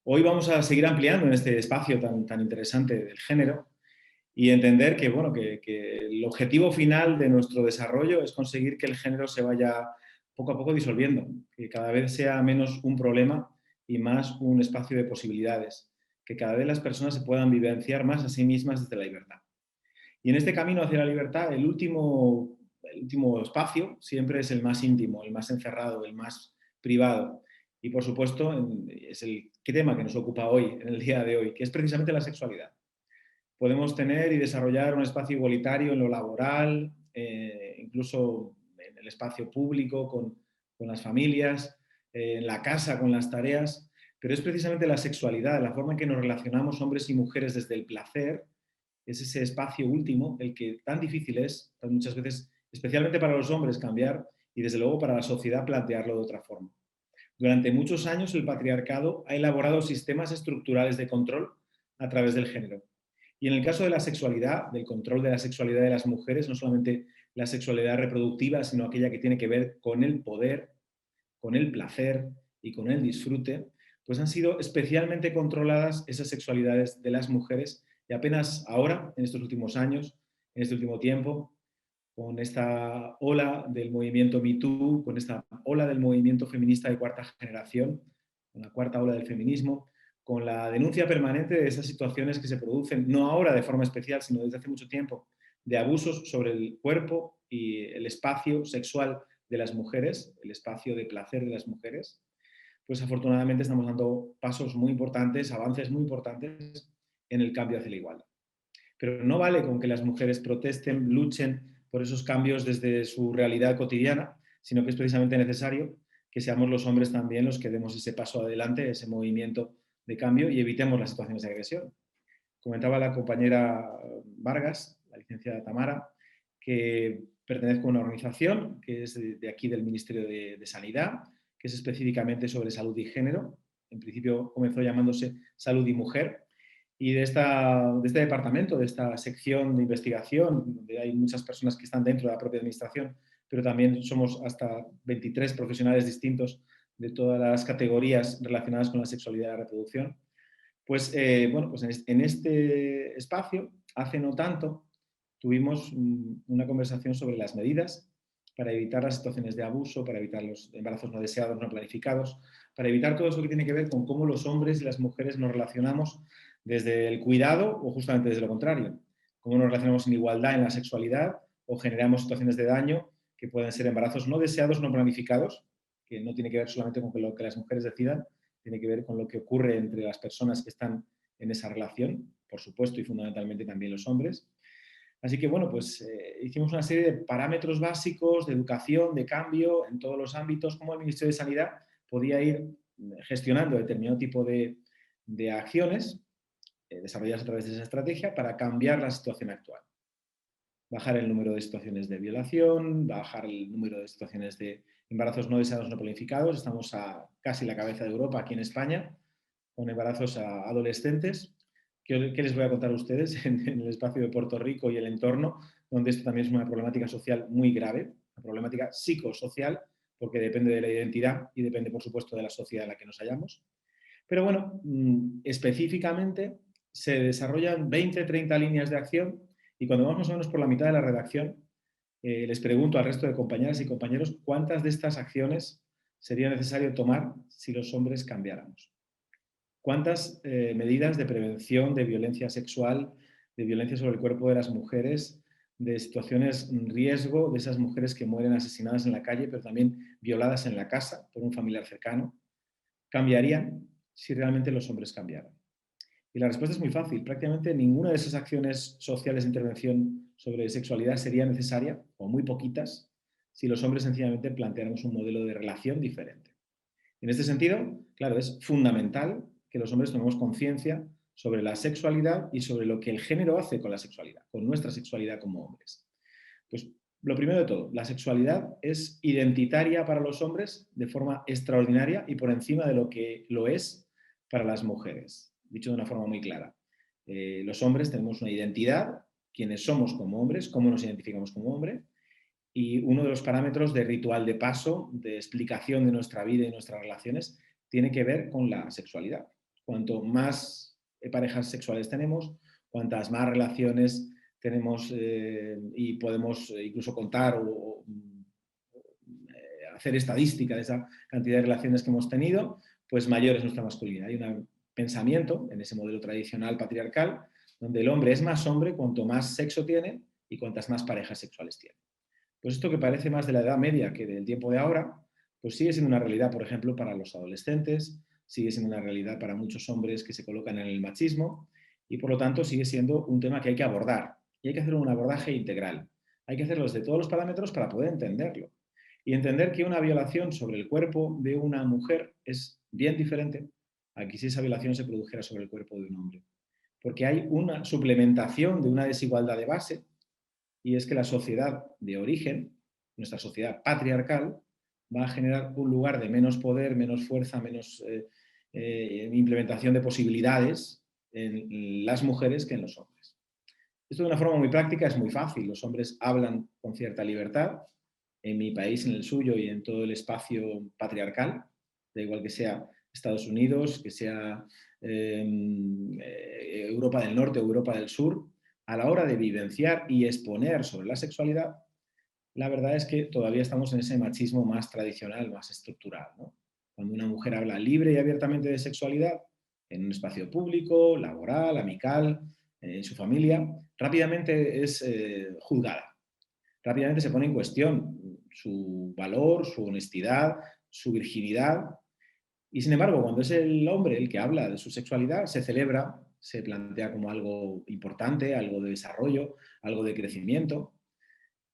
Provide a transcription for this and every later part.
Hoy vamos a seguir ampliando en este espacio tan interesante del género y entender que, bueno, que el objetivo final de nuestro desarrollo es conseguir que el género se vaya poco a poco disolviendo, que cada vez sea menos un problema y más un espacio de posibilidades, que cada vez las personas se puedan vivenciar más a sí mismas desde la libertad. Y en este camino hacia la libertad, el último espacio siempre es el más íntimo, el más encerrado, el más privado. Y por supuesto, es el tema que nos ocupa hoy, en el día de hoy, que es precisamente la sexualidad. Podemos tener y desarrollar un espacio igualitario en lo laboral, incluso en el espacio público, con las familias, en la casa, con las tareas, pero es precisamente la sexualidad, la forma en que nos relacionamos hombres y mujeres desde el placer, es ese espacio último el que tan difícil es, muchas veces, especialmente para los hombres, cambiar y desde luego para la sociedad plantearlo de otra forma. Durante muchos años el patriarcado ha elaborado sistemas estructurales de control a través del género. Y en el caso de la sexualidad, del control de la sexualidad de las mujeres, no solamente la sexualidad reproductiva, sino aquella que tiene que ver con el poder, con el placer y con el disfrute, pues han sido especialmente controladas esas sexualidades de las mujeres y apenas ahora, en estos últimos años, en este último tiempo, con esta ola del movimiento MeToo, con esta ola del movimiento feminista de cuarta generación, con la cuarta ola del feminismo, con la denuncia permanente de esas situaciones que se producen, no ahora de forma especial, sino desde hace mucho tiempo, de abusos sobre el cuerpo y el espacio sexual de las mujeres, el espacio de placer de las mujeres, pues afortunadamente estamos dando pasos muy importantes, avances muy importantes en el cambio hacia la igualdad. Pero no vale con que las mujeres protesten, luchen por esos cambios desde su realidad cotidiana, sino que es precisamente necesario que seamos los hombres también los que demos ese paso adelante, ese movimiento de cambio y evitemos las situaciones de agresión. Comentaba la compañera Vargas, la licenciada Tamara, que pertenezco a una organización que es de aquí del Ministerio de Sanidad, que es específicamente sobre salud y género. En principio comenzó llamándose Salud y Mujer. Y de este departamento, de esta sección de investigación, donde hay muchas personas que están dentro de la propia administración, pero también somos hasta 23 profesionales distintos de todas las categorías relacionadas con la sexualidad y la reproducción, pues, bueno, pues en este espacio, hace no tanto, tuvimos una conversación sobre las medidas para evitar las situaciones de abuso, para evitar los embarazos no deseados, no planificados, para evitar todo eso que tiene que ver con cómo los hombres y las mujeres nos relacionamos desde el cuidado o justamente desde lo contrario, cómo nos relacionamos en igualdad en la sexualidad o generamos situaciones de daño que pueden ser embarazos no deseados, no planificados, que no tiene que ver solamente con lo que las mujeres decidan, tiene que ver con lo que ocurre entre las personas que están en esa relación, por supuesto, y fundamentalmente también los hombres. Así que, bueno, pues hicimos una serie de parámetros básicos de educación, de cambio en todos los ámbitos, cómo el Ministerio de Sanidad podía ir gestionando determinado tipo de acciones desarrolladas a través de esa estrategia para cambiar la situación actual. Bajar el número de situaciones de violación, bajar el número de situaciones de embarazos no deseados no planificados. Estamos a casi la cabeza de Europa aquí en España, con embarazos a adolescentes. ¿Qué les voy a contar a ustedes en el espacio de Puerto Rico y el entorno, donde esto también es una problemática social muy grave, una problemática psicosocial, porque depende de la identidad y depende, por supuesto, de la sociedad en la que nos hallamos? Pero bueno, específicamente se desarrollan 20, 30 líneas de acción y cuando vamos más o menos por la mitad de la redacción, les pregunto al resto de compañeras y compañeros cuántas de estas acciones sería necesario tomar si los hombres cambiáramos. ¿Cuántas medidas de prevención de violencia sexual, de violencia sobre el cuerpo de las mujeres, de situaciones en riesgo, de esas mujeres que mueren asesinadas en la calle, pero también violadas en la casa por un familiar cercano, cambiarían si realmente los hombres cambiaran? Y la respuesta es muy fácil. Prácticamente ninguna de esas acciones sociales de intervención sobre sexualidad sería necesaria, o muy poquitas, si los hombres sencillamente planteáramos un modelo de relación diferente. En este sentido, claro, es fundamental que los hombres tomemos conciencia sobre la sexualidad y sobre lo que el género hace con la sexualidad, con nuestra sexualidad como hombres. Pues lo primero de todo, la sexualidad es identitaria para los hombres de forma extraordinaria y por encima de lo que lo es para las mujeres. Dicho de una forma muy clara. Los hombres tenemos una identidad, quiénes somos como hombres, cómo nos identificamos como hombre, y uno de los parámetros de ritual de paso, de explicación de nuestra vida y nuestras relaciones, tiene que ver con la sexualidad, Cuanto más parejas sexuales tenemos, cuantas más relaciones tenemos y podemos incluso contar o hacer estadística de esa cantidad de relaciones que hemos tenido, pues mayor es nuestra masculinidad. Hay un pensamiento en ese modelo tradicional patriarcal donde el hombre es más hombre cuanto más sexo tiene y cuantas más parejas sexuales tiene. Pues esto que parece más de la Edad Media que del tiempo de ahora, pues sigue siendo una realidad, por ejemplo, para los adolescentes, sigue siendo una realidad para muchos hombres que se colocan en el machismo y por lo tanto sigue siendo un tema que hay que abordar y hay que hacer un abordaje integral. Hay que hacerlo desde todos los parámetros para poder entenderlo y entender que una violación sobre el cuerpo de una mujer es bien diferente a que si esa violación se produjera sobre el cuerpo de un hombre. Porque hay una suplementación de una desigualdad de base y es que la sociedad de origen, nuestra sociedad patriarcal, va a generar un lugar de menos poder, menos fuerza, menos implementación de posibilidades en las mujeres que en los hombres. Esto de una forma muy práctica es muy fácil. Los hombres hablan con cierta libertad, en mi país, en el suyo y en todo el espacio patriarcal, da igual que sea Estados Unidos, que sea Europa del Norte o Europa del Sur, a la hora de vivenciar y exponer sobre la sexualidad, la verdad es que todavía estamos en ese machismo más tradicional, más estructural, ¿no? Cuando una mujer habla libre y abiertamente de sexualidad, en un espacio público, laboral, amical, en su familia, rápidamente es juzgada. Rápidamente se pone en cuestión su valor, su honestidad, su virginidad. Y sin embargo, cuando es el hombre el que habla de su sexualidad, se celebra, se plantea como algo importante, algo de desarrollo, algo de crecimiento.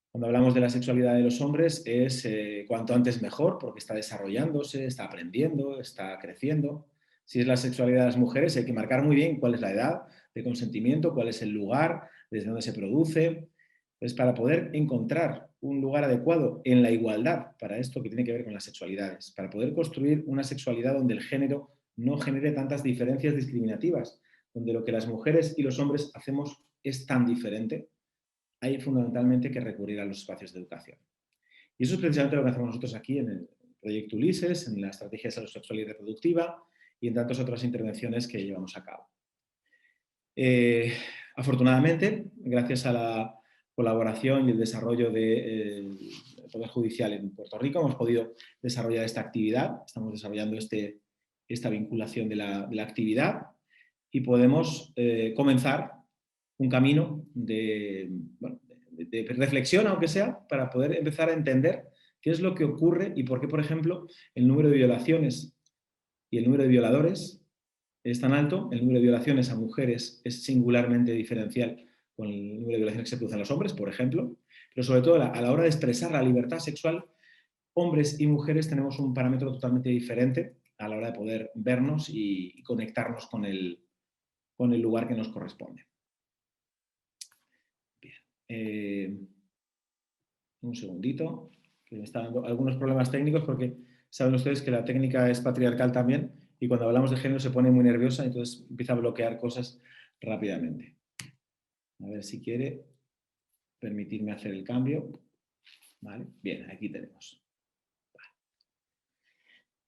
Cuando hablamos de la sexualidad de los hombres es cuanto antes mejor, porque está desarrollándose, está aprendiendo, está creciendo. Si es la sexualidad de las mujeres, hay que marcar muy bien cuál es la edad de consentimiento, cuál es el lugar, desde dónde se produce. Es para poder encontrar un lugar adecuado en la igualdad para esto que tiene que ver con las sexualidades, para poder construir una sexualidad donde el género no genere tantas diferencias discriminativas, donde lo que las mujeres y los hombres hacemos es tan diferente, hay fundamentalmente que recurrir a los espacios de educación. Y eso es precisamente lo que hacemos nosotros aquí en el proyecto Ulises, en la estrategia de salud sexual y reproductiva y en tantas otras intervenciones que llevamos a cabo. Afortunadamente, gracias a la colaboración y el desarrollo del Poder Judicial en Puerto Rico, hemos podido desarrollar esta actividad, estamos desarrollando esta vinculación de la actividad y podemos comenzar un camino de reflexión, aunque sea, para poder empezar a entender qué es lo que ocurre y por qué, por ejemplo, el número de violaciones y el número de violadores es tan alto, el número de violaciones a mujeres es singularmente diferencial con el número de violaciones que se producen a los hombres, por ejemplo, pero sobre todo a la hora de expresar la libertad sexual, hombres y mujeres tenemos un parámetro totalmente diferente a la hora de poder vernos y conectarnos con el lugar que nos corresponde. Un segundito, que me está dando algunos problemas técnicos porque saben ustedes que la técnica es patriarcal también y cuando hablamos de género se pone muy nerviosa, entonces empieza a bloquear cosas rápidamente. A ver si quiere permitirme hacer el cambio. ¿Vale? Bien, aquí tenemos.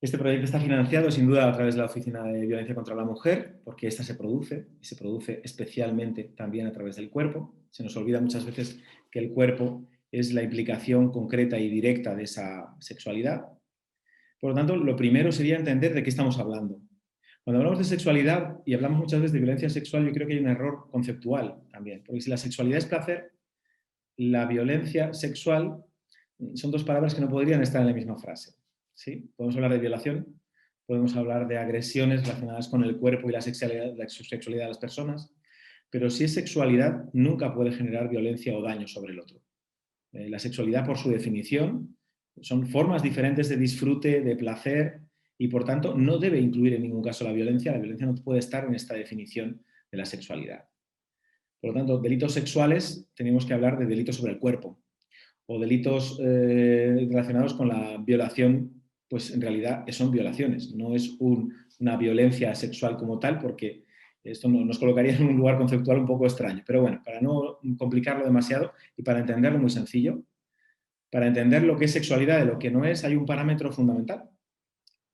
Este proyecto está financiado sin duda a través de la Oficina de Violencia contra la Mujer, porque esta se produce y se produce especialmente también a través del cuerpo. Se nos olvida muchas veces que el cuerpo es la implicación concreta y directa de esa sexualidad. Por lo tanto, lo primero sería entender de qué estamos hablando. Cuando hablamos de sexualidad y hablamos muchas veces de violencia sexual, yo creo que hay un error conceptual también, porque si la sexualidad es placer, la violencia sexual son dos palabras que no podrían estar en la misma frase. ¿Sí? Podemos hablar de violación, podemos hablar de agresiones relacionadas con el cuerpo y la sexualidad de las personas, pero si es sexualidad, nunca puede generar violencia o daño sobre el otro. La sexualidad, por su definición, son formas diferentes de disfrute, de placer, y por tanto no debe incluir en ningún caso la violencia. La violencia no puede estar en esta definición de la sexualidad. Por lo tanto, delitos sexuales, tenemos que hablar de delitos sobre el cuerpo, o delitos relacionados con la violación, pues en realidad son violaciones, no es una violencia sexual como tal, porque esto nos colocaría en un lugar conceptual un poco extraño. Pero bueno, para no complicarlo demasiado y para entenderlo muy sencillo, para entender lo que es sexualidad de lo que no es, hay un parámetro fundamental.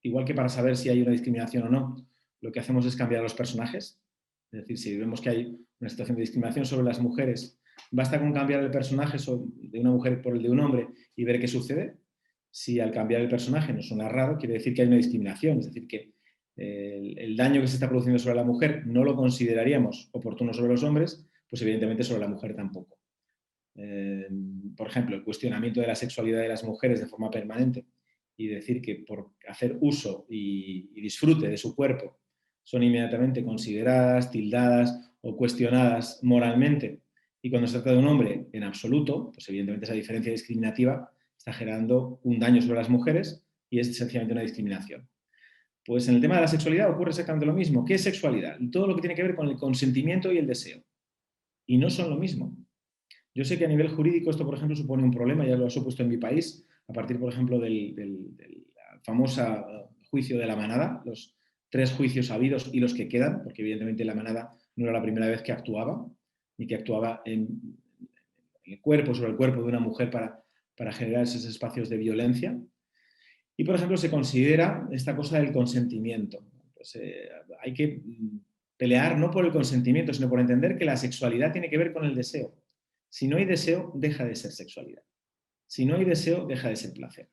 Igual que para saber si hay una discriminación o no, lo que hacemos es cambiar a los personajes. Es decir, si vemos que hay una situación de discriminación sobre las mujeres, basta con cambiar el personaje de una mujer por el de un hombre y ver qué sucede. Si al cambiar el personaje nos suena raro, quiere decir que hay una discriminación, es decir, que el daño que se está produciendo sobre la mujer no lo consideraríamos oportuno sobre los hombres, pues evidentemente sobre la mujer tampoco. Por ejemplo, el cuestionamiento de la sexualidad de las mujeres de forma permanente y decir que por hacer uso y disfrute de su cuerpo son inmediatamente consideradas, tildadas o cuestionadas moralmente, y cuando se trata de un hombre en absoluto, pues evidentemente esa diferencia discriminativa está generando un daño sobre las mujeres y es sencillamente una discriminación. Pues en el tema de la sexualidad ocurre exactamente lo mismo. ¿Qué es sexualidad? Todo lo que tiene que ver con el consentimiento y el deseo. Y no son lo mismo. Yo sé que a nivel jurídico esto, por ejemplo, supone un problema, ya lo ha supuesto en mi país, a partir, por ejemplo, del famoso juicio de la manada, los 3 juicios habidos y los que quedan, porque evidentemente la manada no era la primera vez que actuaba, ni que actuaba en el cuerpo, sobre el cuerpo de una mujer para generar esos espacios de violencia. Y, por ejemplo, se considera esta cosa del consentimiento. Pues, hay que pelear no por el consentimiento, sino por entender que la sexualidad tiene que ver con el deseo. Si no hay deseo, deja de ser sexualidad. Si no hay deseo, deja de ser placer.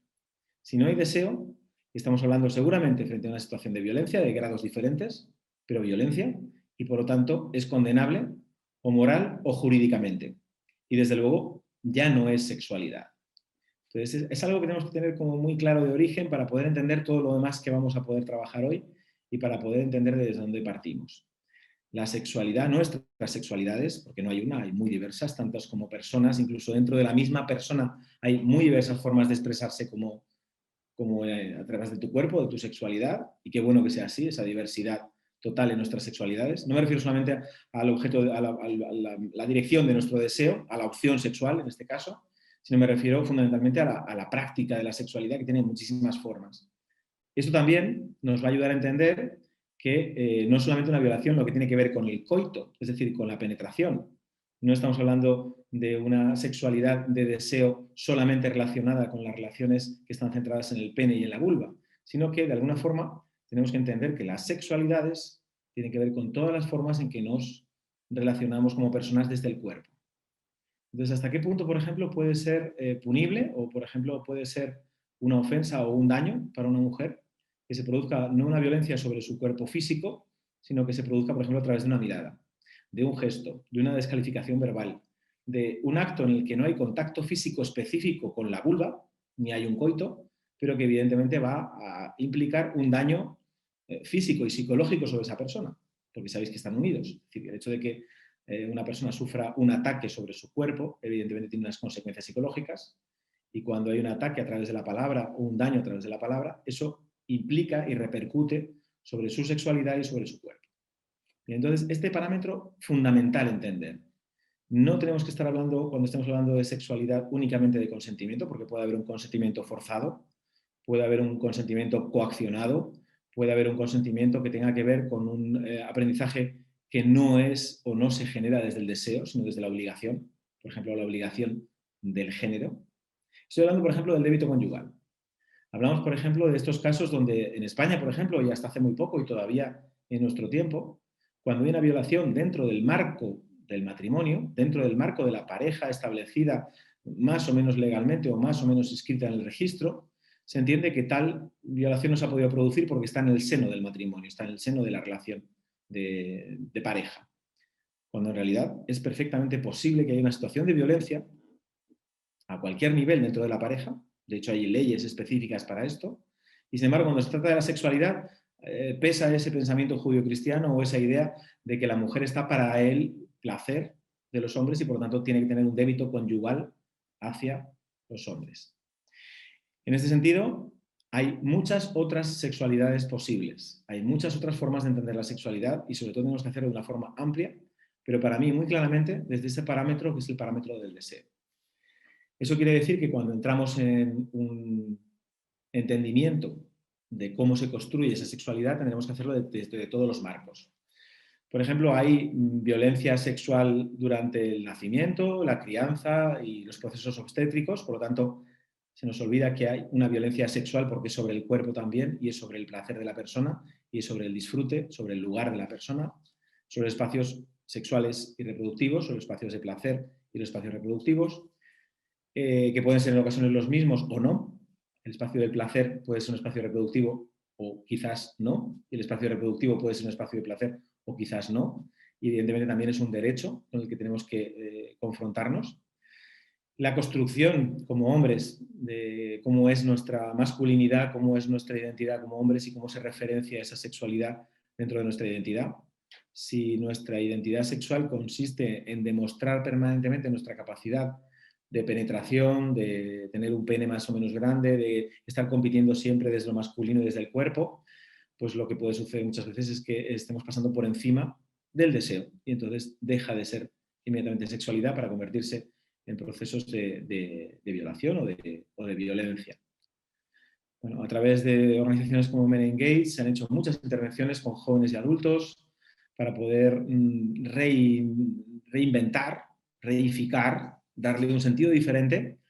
Si no hay deseo, estamos hablando seguramente frente a una situación de violencia de grados diferentes, pero violencia, y por lo tanto es condenable o moral o jurídicamente. Y desde luego ya no es sexualidad. Entonces es algo que tenemos que tener como muy claro de origen para poder entender todo lo demás que vamos a poder trabajar hoy y para poder entender desde dónde partimos. La sexualidad, nuestras sexualidades, porque no hay una, hay muy diversas, tantas como personas, incluso dentro de la misma persona hay muy diversas formas de expresarse como a través de tu cuerpo, de tu sexualidad, y qué bueno que sea así, esa diversidad total en nuestras sexualidades. No me refiero solamente al objeto, a la dirección de nuestro deseo, a la opción sexual en este caso, sino me refiero fundamentalmente a la práctica de la sexualidad, que tiene muchísimas formas. Esto también nos va a ayudar a entender que no es solamente una violación lo que tiene que ver con el coito, es decir, con la penetración. No estamos hablando de una sexualidad de deseo solamente relacionada con las relaciones que están centradas en el pene y en la vulva, sino que de alguna forma tenemos que entender que las sexualidades tienen que ver con todas las formas en que nos relacionamos como personas desde el cuerpo. Entonces, ¿hasta qué punto, por ejemplo, puede ser punible o, por ejemplo, puede ser una ofensa o un daño para una mujer que se produzca no una violencia sobre su cuerpo físico, sino que se produzca, por ejemplo, a través de una mirada, de un gesto, de una descalificación verbal, de un acto en el que no hay contacto físico específico con la vulva, ni hay un coito, pero que evidentemente va a implicar un daño físico y psicológico sobre esa persona, porque sabéis que están unidos. Es decir, el hecho de que una persona sufra un ataque sobre su cuerpo, evidentemente tiene unas consecuencias psicológicas, y cuando hay un ataque a través de la palabra o un daño a través de la palabra, eso implica y repercute sobre su sexualidad y sobre su cuerpo. Y entonces, este parámetro fundamental entender. No tenemos que estar hablando, cuando estemos hablando de sexualidad, únicamente de consentimiento, porque puede haber un consentimiento forzado, puede haber un consentimiento coaccionado, puede haber un consentimiento que tenga que ver con un aprendizaje que no es o no se genera desde el deseo, sino desde la obligación. Por ejemplo, la obligación del género. Estoy hablando, por ejemplo, del débito conyugal. Hablamos, por ejemplo, de estos casos donde en España, por ejemplo, y hasta hace muy poco y todavía en nuestro tiempo, cuando hay una violación dentro del marco del matrimonio, dentro del marco de la pareja establecida más o menos legalmente o más o menos inscrita en el registro, se entiende que tal violación no se ha podido producir porque está en el seno del matrimonio, está en el seno de la relación de pareja. Cuando en realidad es perfectamente posible que haya una situación de violencia a cualquier nivel dentro de la pareja. De hecho, hay leyes específicas para esto. Y sin embargo, cuando se trata de la sexualidad, pesa ese pensamiento judío-cristiano o esa idea de que la mujer está para el placer de los hombres y por lo tanto tiene que tener un débito conyugal hacia los hombres. En este sentido, hay muchas otras sexualidades posibles, hay muchas otras formas de entender la sexualidad y sobre todo tenemos que hacerlo de una forma amplia, pero para mí muy claramente desde ese parámetro que es el parámetro del deseo. Eso quiere decir que cuando entramos en un entendimiento de cómo se construye esa sexualidad, tendremos que hacerlo desde todos los marcos. Por ejemplo, hay violencia sexual durante el nacimiento, la crianza y los procesos obstétricos, por lo tanto, Se nos olvida que hay una violencia sexual porque es sobre el cuerpo también y es sobre el placer de la persona y es sobre el disfrute, sobre el lugar de la persona, sobre espacios sexuales y reproductivos, sobre espacios de placer y los espacios reproductivos, que pueden ser en ocasiones los mismos o no. El espacio del placer puede ser un espacio reproductivo o quizás no. Y el espacio reproductivo puede ser un espacio de placer o quizás no. Y evidentemente también es un derecho con el que tenemos que confrontarnos. La construcción como hombres de cómo es nuestra masculinidad, cómo es nuestra identidad como hombres y cómo se referencia esa sexualidad dentro de nuestra identidad. Si nuestra identidad sexual consiste en demostrar permanentemente nuestra capacidad de penetración, de tener un pene más o menos grande, de estar compitiendo siempre desde lo masculino y desde el cuerpo, pues lo que puede suceder muchas veces es que estemos pasando por encima del deseo y entonces deja de ser inmediatamente sexualidad para convertirse en procesos de violación o de violencia. Bueno, a través de organizaciones como Men Engage se han hecho muchas intervenciones con jóvenes y adultos para poder reinventar, reificar, darle un sentido diferente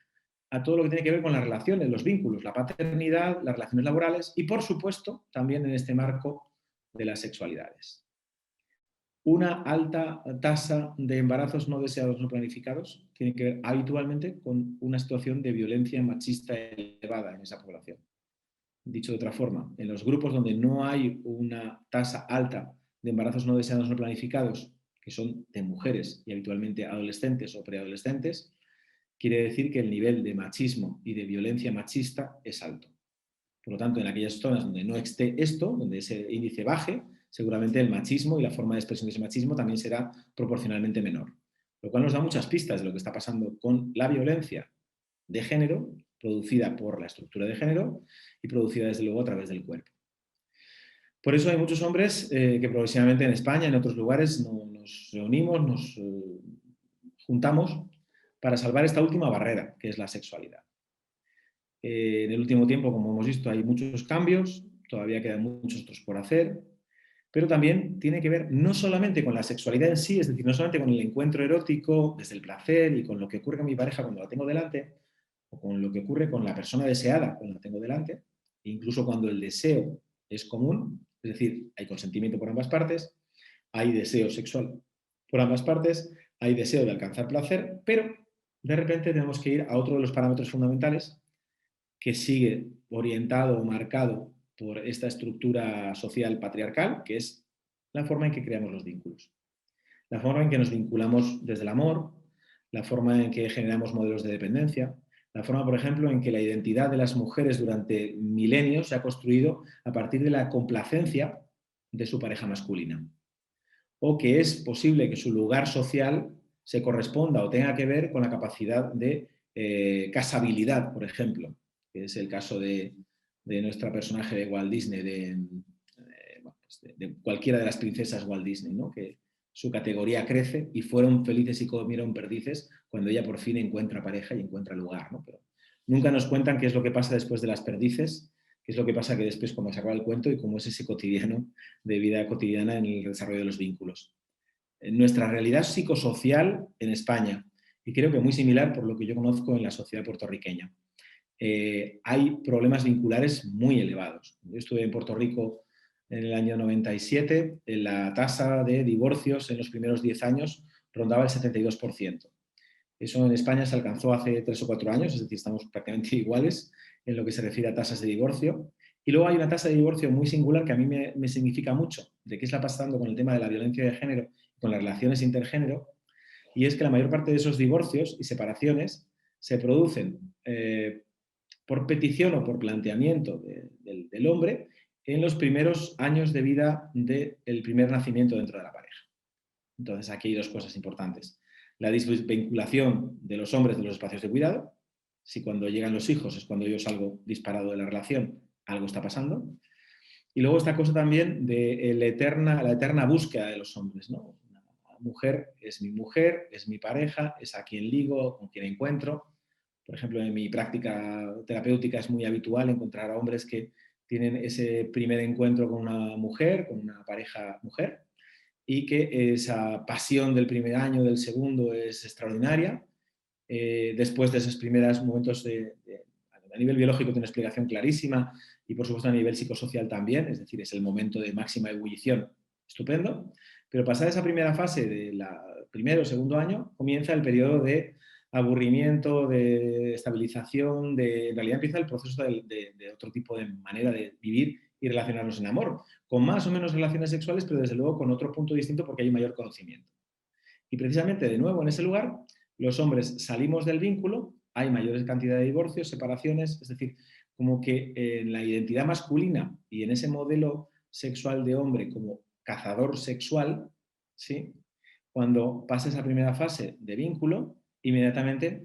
a todo lo que tiene que ver con las relaciones, los vínculos, la paternidad, las relaciones laborales y, por supuesto, también en este marco de las sexualidades. Una alta tasa de embarazos no deseados no planificados tiene que ver habitualmente con una situación de violencia machista elevada en esa población. Dicho de otra forma, en los grupos donde no hay una tasa alta de embarazos no deseados no planificados, que son de mujeres y habitualmente adolescentes o preadolescentes, quiere decir que el nivel de machismo y de violencia machista es alto. Por lo tanto, en aquellas zonas donde no esté esto, donde ese índice baje, seguramente el machismo y la forma de expresión de ese machismo también será proporcionalmente menor. Lo cual nos da muchas pistas de lo que está pasando con la violencia de género, producida por la estructura de género y producida desde luego a través del cuerpo. Por eso hay muchos hombres que progresivamente en España, en otros lugares, nos reunimos, nos juntamos para salvar esta última barrera, que es la sexualidad. En el último tiempo, como hemos visto, hay muchos cambios, todavía quedan muchos otros por hacer, pero también tiene que ver no solamente con la sexualidad en sí, es decir, no solamente con el encuentro erótico, desde el placer y con lo que ocurre con mi pareja cuando la tengo delante, o con lo que ocurre con la persona deseada cuando la tengo delante, e incluso cuando el deseo es común, es decir, hay consentimiento por ambas partes, hay deseo sexual por ambas partes, hay deseo de alcanzar placer, pero de repente tenemos que ir a otro de los parámetros fundamentales que sigue orientado o marcado por esta estructura social patriarcal, que es la forma en que creamos los vínculos. La forma en que nos vinculamos desde el amor, la forma en que generamos modelos de dependencia, la forma, por ejemplo, en que la identidad de las mujeres durante milenios se ha construido a partir de la complacencia de su pareja masculina. O que es posible que su lugar social se corresponda o tenga que ver con la capacidad de casabilidad, por ejemplo, que es el caso de nuestra personaje de Walt Disney, de cualquiera de las princesas Walt Disney, ¿no? Que su categoría crece y fueron felices y comieron perdices cuando ella por fin encuentra pareja y encuentra lugar, ¿no? Pero nunca nos cuentan qué es lo que pasa después de las perdices, qué es lo que pasa que después cuando se acaba el cuento y cómo es ese cotidiano de vida cotidiana en el desarrollo de los vínculos. En nuestra realidad psicosocial en España, y creo que muy similar por lo que yo conozco en la sociedad puertorriqueña, hay problemas vinculares muy elevados. Yo estuve en Puerto Rico en el año 97, la tasa de divorcios en los primeros 10 años rondaba el 72%. Eso en España se alcanzó hace 3 o 4 años, es decir, estamos prácticamente iguales en lo que se refiere a tasas de divorcio. Y luego hay una tasa de divorcio muy singular que a mí me significa mucho, de qué está pasando con el tema de la violencia de género, con las relaciones intergénero, y es que la mayor parte de esos divorcios y separaciones se producen por petición o por planteamiento del hombre en los primeros años de vida del primer nacimiento dentro de la pareja. Entonces, aquí hay dos cosas importantes. La desvinculación de los hombres de los espacios de cuidado. Si cuando llegan los hijos es cuando yo salgo disparado de la relación, algo está pasando. Y luego esta cosa también de la eterna búsqueda de los hombres, ¿no? Una mujer, es mi pareja, es a quien ligo, con quien encuentro. Por ejemplo, en mi práctica terapéutica es muy habitual encontrar a hombres que tienen ese primer encuentro con una mujer, con una pareja mujer, y que esa pasión del primer año, del segundo, es extraordinaria. Después de esos primeros momentos de a nivel biológico tiene una explicación clarísima y por supuesto a nivel psicosocial también, es decir, es el momento de máxima ebullición, estupendo, pero pasada esa primera fase del primero o segundo año, comienza el periodo de aburrimiento, de estabilización, en realidad empieza el proceso de otro tipo de manera de vivir y relacionarnos en amor, con más o menos relaciones sexuales, pero desde luego con otro punto distinto porque hay un mayor conocimiento. Y precisamente, de nuevo, en ese lugar, los hombres salimos del vínculo, hay mayor cantidad de divorcios, separaciones, es decir, como que en la identidad masculina y en ese modelo sexual de hombre como cazador sexual, ¿sí? Cuando pasa esa primera fase de vínculo, inmediatamente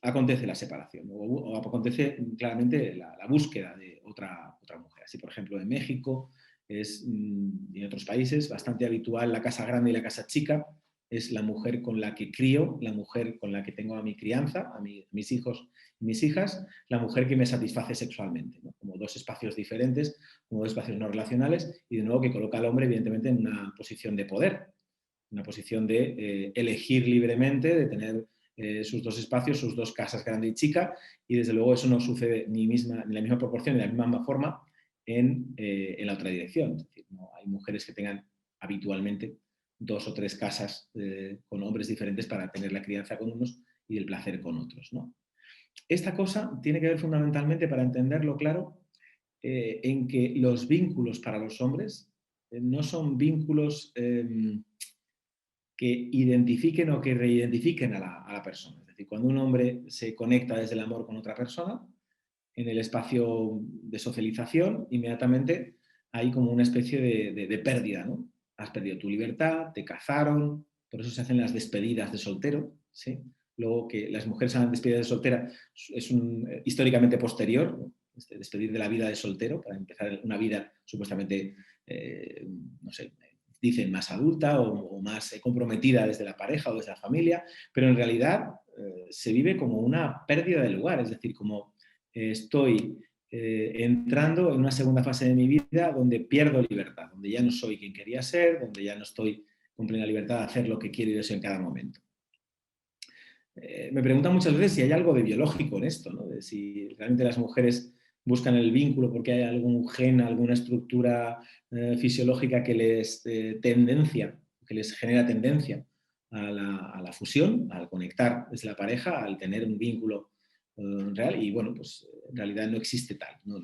acontece la separación o acontece claramente la búsqueda de otra mujer. Así, por ejemplo, en México y en otros países bastante habitual la casa grande y la casa chica. Es la mujer con la que crío, la mujer con la que tengo a mi crianza, mis hijos y mis hijas, la mujer que me satisface sexualmente, ¿no? Como dos espacios diferentes, como dos espacios no relacionales y de nuevo que coloca al hombre evidentemente en una posición de poder, una posición de elegir libremente, de tener sus dos espacios, sus dos casas grande y chica, y desde luego eso no sucede ni en la misma proporción, ni de la misma forma en la otra dirección. Es decir, no hay mujeres que tengan habitualmente dos o tres casas con hombres diferentes para tener la crianza con unos y el placer con otros, ¿no? Esta cosa tiene que ver fundamentalmente, para entenderlo claro, en que los vínculos para los hombres no son vínculos que identifiquen o que reidentifiquen a la persona. Es decir, cuando un hombre se conecta desde el amor con otra persona, en el espacio de socialización, inmediatamente hay como una especie de pérdida, ¿no? Has perdido tu libertad, te cazaron, por eso se hacen las despedidas de soltero, ¿sí? Luego que las mujeres hagan despedidas de soltera es históricamente posterior, ¿no? Despedir de la vida de soltero para empezar una vida supuestamente, no sé, dicen más adulta o más comprometida desde la pareja o desde la familia, pero en realidad se vive como una pérdida de lugar, es decir, como estoy entrando en una segunda fase de mi vida donde pierdo libertad, donde ya no soy quien quería ser, donde ya no estoy con plena libertad de hacer lo que quiero y deseo en cada momento. Me preguntan muchas veces si hay algo de biológico en esto, ¿no? De si realmente las mujeres buscan el vínculo porque hay algún gen, alguna estructura fisiológica que les que les genera tendencia a la fusión, al conectar desde la pareja, al tener un vínculo real. Y bueno, pues en realidad no existe tal. No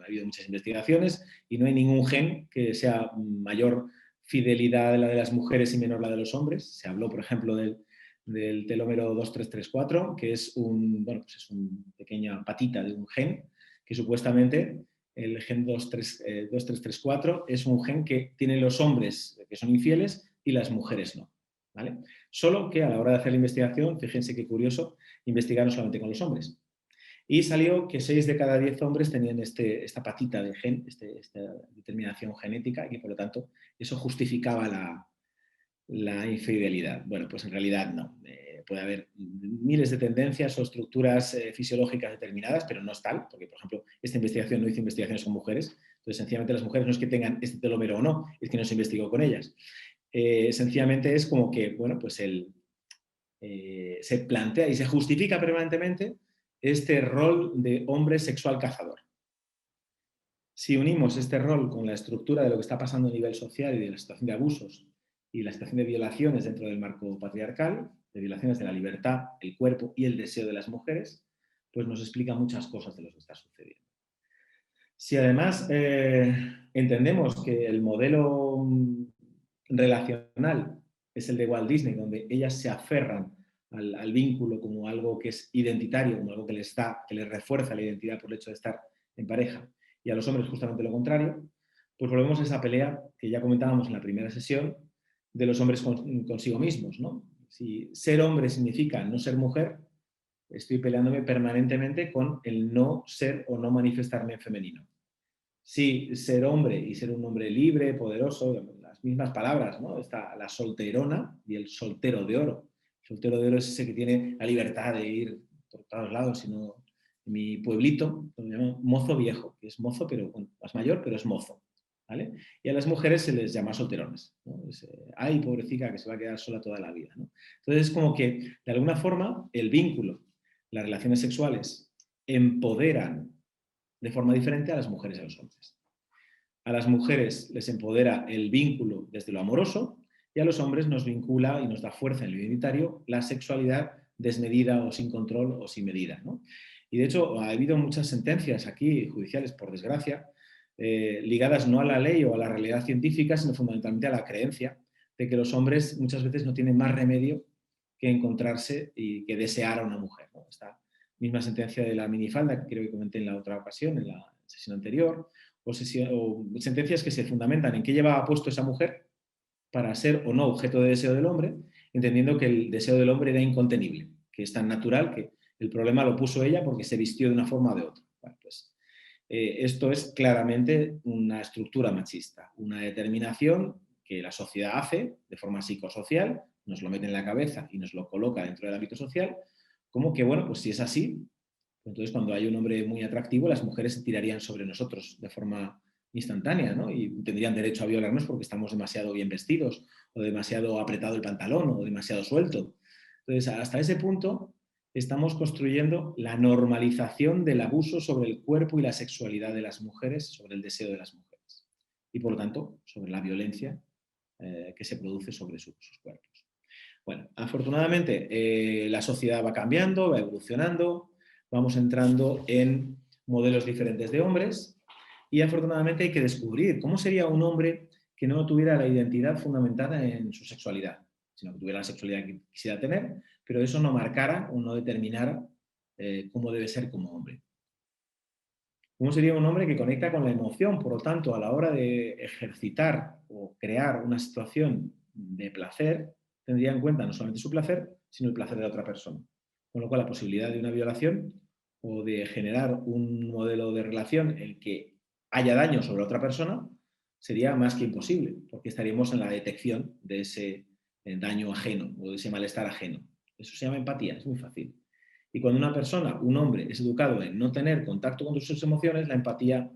ha habido muchas investigaciones y no hay ningún gen que sea mayor fidelidad de la de las mujeres y menor la de los hombres. Se habló, por ejemplo, del telómero 2334, que es pues es una pequeña patita de un gen que supuestamente el gen 2334 es un gen que tienen los hombres que son infieles y las mujeres no. ¿Vale? Solo que a la hora de hacer la investigación, fíjense qué curioso, investigaron solamente con los hombres. Y salió que 6 de cada 10 hombres tenían esta patita de gen, esta determinación genética, y que por lo tanto eso justificaba la infidelidad. Bueno, pues en realidad no. Puede haber miles de tendencias o estructuras fisiológicas determinadas, pero no es tal, porque, por ejemplo, esta investigación no hizo investigaciones con mujeres, entonces sencillamente las mujeres no es que tengan este telómero o no, es que no se investigó con ellas. Sencillamente es como que, bueno, pues se plantea y se justifica permanentemente este rol de hombre sexual cazador. Si unimos este rol con la estructura de lo que está pasando a nivel social y de la situación de abusos y la situación de violaciones dentro del marco patriarcal, de violaciones de la libertad, el cuerpo y el deseo de las mujeres, pues nos explica muchas cosas de lo que está sucediendo. Si además entendemos que el modelo relacional es el de Walt Disney, donde ellas se aferran al vínculo como algo que es identitario, como algo que les refuerza la identidad por el hecho de estar en pareja, y a los hombres justamente lo contrario, pues volvemos a esa pelea que ya comentábamos en la primera sesión de los hombres consigo mismos, ¿no? Si ser hombre significa no ser mujer, estoy peleándome permanentemente con el no ser o no manifestarme en femenino. Si ser hombre y ser un hombre libre, poderoso, las mismas palabras, ¿no? Está la solterona y el soltero de oro. El soltero de oro es ese que tiene la libertad de ir por todos lados, sino en mi pueblito, lo llaman mozo viejo, que es mozo, pero bueno, más mayor, pero es mozo. ¿Vale? Y a las mujeres se les llama solteronas, ¿no? Ay, pobrecita, que se va a quedar sola toda la vida, ¿no? Entonces, es como que, de alguna forma, el vínculo, las relaciones sexuales empoderan de forma diferente a las mujeres y a los hombres. A las mujeres les empodera el vínculo desde lo amoroso y a los hombres nos vincula y nos da fuerza en lo identitario la sexualidad desmedida o sin control o sin medida, ¿no? Y de hecho ha habido muchas sentencias aquí judiciales, por desgracia, ligadas no a la ley o a la realidad científica, sino fundamentalmente a la creencia de que los hombres muchas veces no tienen más remedio que encontrarse y que desear a una mujer, ¿no? Esta misma sentencia de la minifalda, que creo que comenté en la otra ocasión, en la sesión anterior, o sentencias que se fundamentan en qué llevaba puesto esa mujer para ser o no objeto de deseo del hombre, entendiendo que el deseo del hombre era incontenible, que es tan natural que el problema lo puso ella porque se vistió de una forma o de otra. Bueno, pues, esto es claramente una estructura machista, una determinación que la sociedad hace de forma psicosocial, nos lo mete en la cabeza y nos lo coloca dentro del ámbito social, como que, bueno, pues si es así, entonces cuando hay un hombre muy atractivo, las mujeres se tirarían sobre nosotros de forma instantánea, ¿no? Y tendrían derecho a violarnos porque estamos demasiado bien vestidos, o demasiado apretado el pantalón, o demasiado suelto. Entonces, hasta ese punto estamos construyendo la normalización del abuso sobre el cuerpo y la sexualidad de las mujeres, sobre el deseo de las mujeres. Y por lo tanto, sobre la violencia que se produce sobre sus cuerpos. Bueno, afortunadamente la sociedad va cambiando, va evolucionando, vamos entrando en modelos diferentes de hombres y afortunadamente hay que descubrir cómo sería un hombre que no tuviera la identidad fundamentada en su sexualidad, sino que tuviera la sexualidad que quisiera tener, pero eso no marcara o no determinara cómo debe ser como hombre. ¿Cómo sería un hombre que conecta con la emoción? Por lo tanto, a la hora de ejercitar o crear una situación de placer, tendría en cuenta no solamente su placer, sino el placer de la otra persona. Con lo cual, la posibilidad de una violación o de generar un modelo de relación en el que haya daño sobre otra persona sería más que imposible, porque estaríamos en la detección de ese daño ajeno o de ese malestar ajeno. Eso se llama empatía, es muy fácil. Y cuando una persona, un hombre, es educado en no tener contacto con sus emociones, la empatía,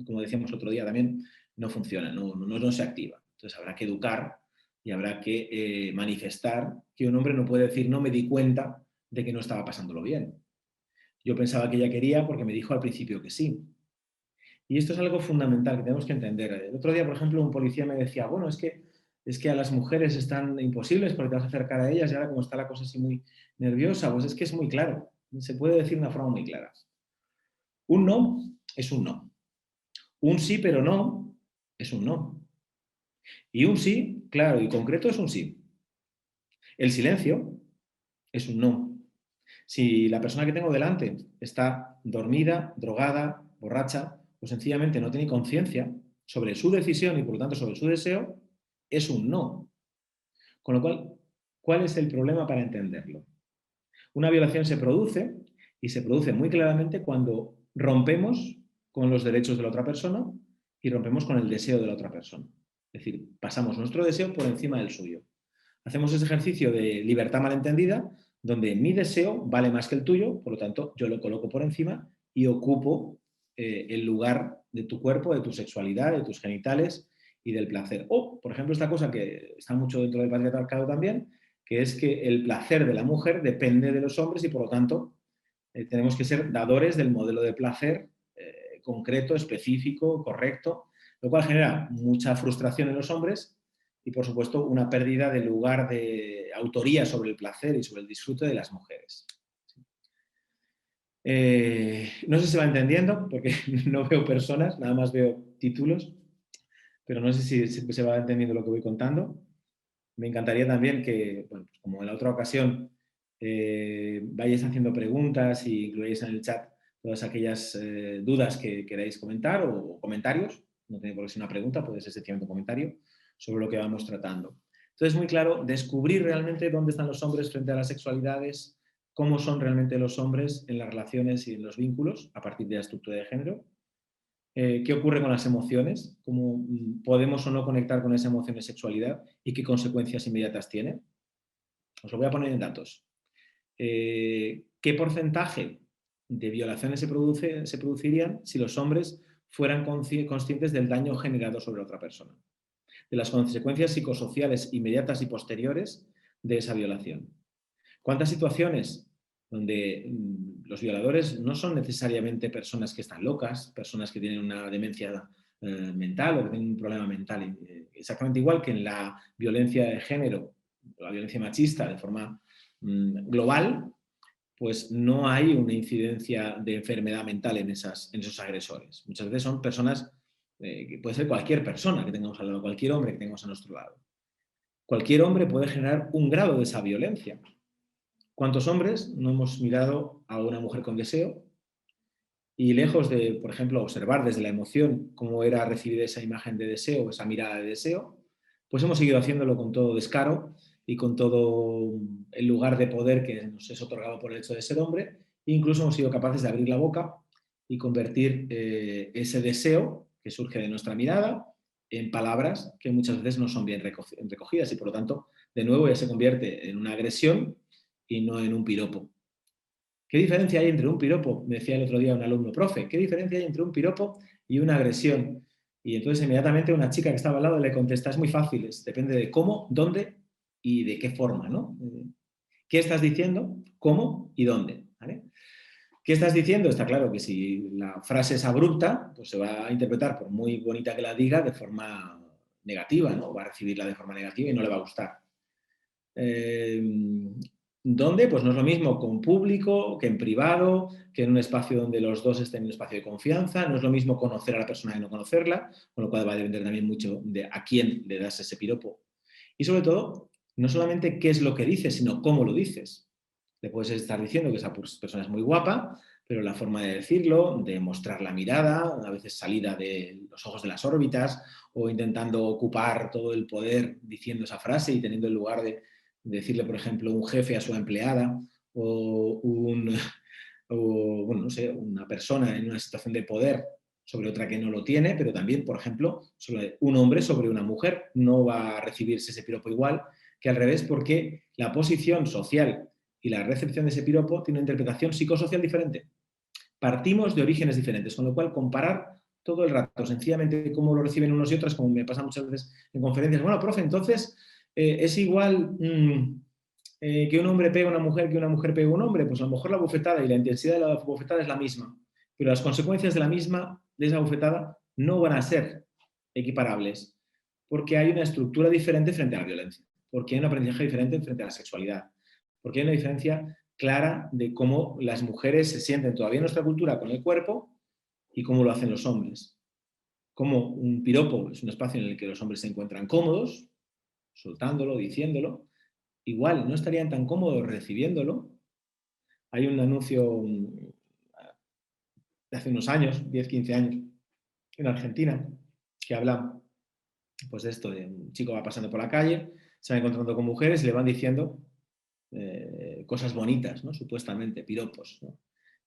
como decíamos otro día también, no funciona, no se activa. Entonces habrá que educar y habrá que manifestar que un hombre no puede decir no me di cuenta de que no estaba pasándolo bien. Yo pensaba que ella quería porque me dijo al principio que sí. Y esto es algo fundamental que tenemos que entender. El otro día, por ejemplo, un policía me decía, bueno, es que a las mujeres están imposibles porque te vas a acercar a ellas y ahora como está la cosa así muy nerviosa, pues es que es muy claro. Se puede decir de una forma muy clara. Un no es un no. Un sí pero no es un no. Y un sí, claro y concreto, es un sí. El silencio es un no. Si la persona que tengo delante está dormida, drogada, borracha, o sencillamente no tiene conciencia sobre su decisión y por lo tanto sobre su deseo, es un no. Con lo cual, ¿cuál es el problema para entenderlo? Una violación se produce y se produce muy claramente cuando rompemos con los derechos de la otra persona y rompemos con el deseo de la otra persona. Es decir, pasamos nuestro deseo por encima del suyo. Hacemos ese ejercicio de libertad malentendida, donde mi deseo vale más que el tuyo, por lo tanto, yo lo coloco por encima y ocupo el lugar de tu cuerpo, de tu sexualidad, de tus genitales y del placer. O, por ejemplo, esta cosa que está mucho dentro del patriarcado también, que es que el placer de la mujer depende de los hombres y, por lo tanto, tenemos que ser dadores del modelo de placer concreto, específico, correcto, lo cual genera mucha frustración en los hombres y, por supuesto, una pérdida de lugar de autoría sobre el placer y sobre el disfrute de las mujeres. No sé si se va entendiendo, porque no veo personas, nada más veo títulos, pero no sé si se va entendiendo lo que voy contando. Me encantaría también que, bueno, pues como en la otra ocasión, vayáis haciendo preguntas y incluáis en el chat todas aquellas dudas que queráis comentar o comentarios. No tiene por qué ser una pregunta, puede ser sencillamente un comentario sobre lo que vamos tratando. Entonces, muy claro, descubrir realmente dónde están los hombres frente a las sexualidades, cómo son realmente los hombres en las relaciones y en los vínculos a partir de la estructura de género. ¿Qué ocurre con las emociones? ¿Cómo podemos o no conectar con esa emoción de sexualidad? ¿Y qué consecuencias inmediatas tiene? Os lo voy a poner en datos. ¿Qué porcentaje de violaciones se producirían si los hombres fueran conscientes del daño generado sobre otra persona? De las consecuencias psicosociales inmediatas y posteriores de esa violación. ¿Cuántas situaciones donde los violadores no son necesariamente personas que están locas, personas que tienen una demencia mental o que tienen un problema mental. Exactamente igual que en la violencia de género, la violencia machista de forma global, pues no hay una incidencia de enfermedad mental en esos agresores. Muchas veces son personas, que puede ser cualquier persona que tengamos al lado, cualquier hombre que tengamos a nuestro lado. Cualquier hombre puede generar un grado de esa violencia. ¿Cuántos hombres no hemos mirado a una mujer con deseo y lejos de, por ejemplo, observar desde la emoción cómo era recibir esa imagen de deseo, esa mirada de deseo, pues hemos seguido haciéndolo con todo descaro y con todo el lugar de poder que nos es otorgado por el hecho de ser hombre, e incluso hemos sido capaces de abrir la boca y convertir ese deseo que surge de nuestra mirada en palabras que muchas veces no son bien recogidas y por lo tanto, de nuevo, ya se convierte en una agresión y no en un piropo. ¿Qué diferencia hay entre un piropo? Me decía el otro día un alumno, profe, ¿qué diferencia hay entre un piropo y una agresión? Y entonces inmediatamente una chica que estaba al lado le contesta, es muy fácil, depende de cómo, dónde y de qué forma, ¿no? ¿Qué estás diciendo? ¿Cómo y dónde? ¿Vale? ¿Qué estás diciendo? Está claro que si la frase es abrupta, pues se va a interpretar, por muy bonita que la diga, de forma negativa, ¿no? Va a recibirla de forma negativa y no le va a gustar. ¿Dónde? Pues no es lo mismo con público que en privado, que en un espacio donde los dos estén en un espacio de confianza. No es lo mismo conocer a la persona que no conocerla, con lo cual va a depender también mucho de a quién le das ese piropo. Y sobre todo, no solamente qué es lo que dices, sino cómo lo dices. Le puedes estar diciendo que esa persona es muy guapa, pero la forma de decirlo, de mostrar la mirada, a veces salida de los ojos de las órbitas, o intentando ocupar todo el poder diciendo esa frase y teniendo el lugar de decirle, por ejemplo, un jefe a su empleada o, bueno, no sé, una persona en una situación de poder sobre otra que no lo tiene, pero también, por ejemplo, sobre un hombre sobre una mujer. No va a recibirse ese piropo igual que al revés, porque la posición social y la recepción de ese piropo tiene una interpretación psicosocial diferente. Partimos de orígenes diferentes, con lo cual comparar todo el rato, sencillamente cómo lo reciben unos y otros, como me pasa muchas veces en conferencias. Bueno, profe, entonces es igual que un hombre pegue a una mujer que una mujer pegue a un hombre. Pues a lo mejor la bofetada y la intensidad de la bofetada es la misma, pero las consecuencias de esa bofetada, no van a ser equiparables, porque hay una estructura diferente frente a la violencia, porque hay un aprendizaje diferente frente a la sexualidad, porque hay una diferencia clara de cómo las mujeres se sienten todavía en nuestra cultura con el cuerpo y cómo lo hacen los hombres. Como un piropo es un espacio en el que los hombres se encuentran cómodos, soltándolo, diciéndolo, igual no estarían tan cómodos recibiéndolo. Hay un anuncio de hace unos años, 10, 15 años, en Argentina, que habla pues, de esto, de un chico va pasando por la calle, se va encontrando con mujeres y le van diciendo cosas bonitas, ¿no? Supuestamente, piropos, ¿no?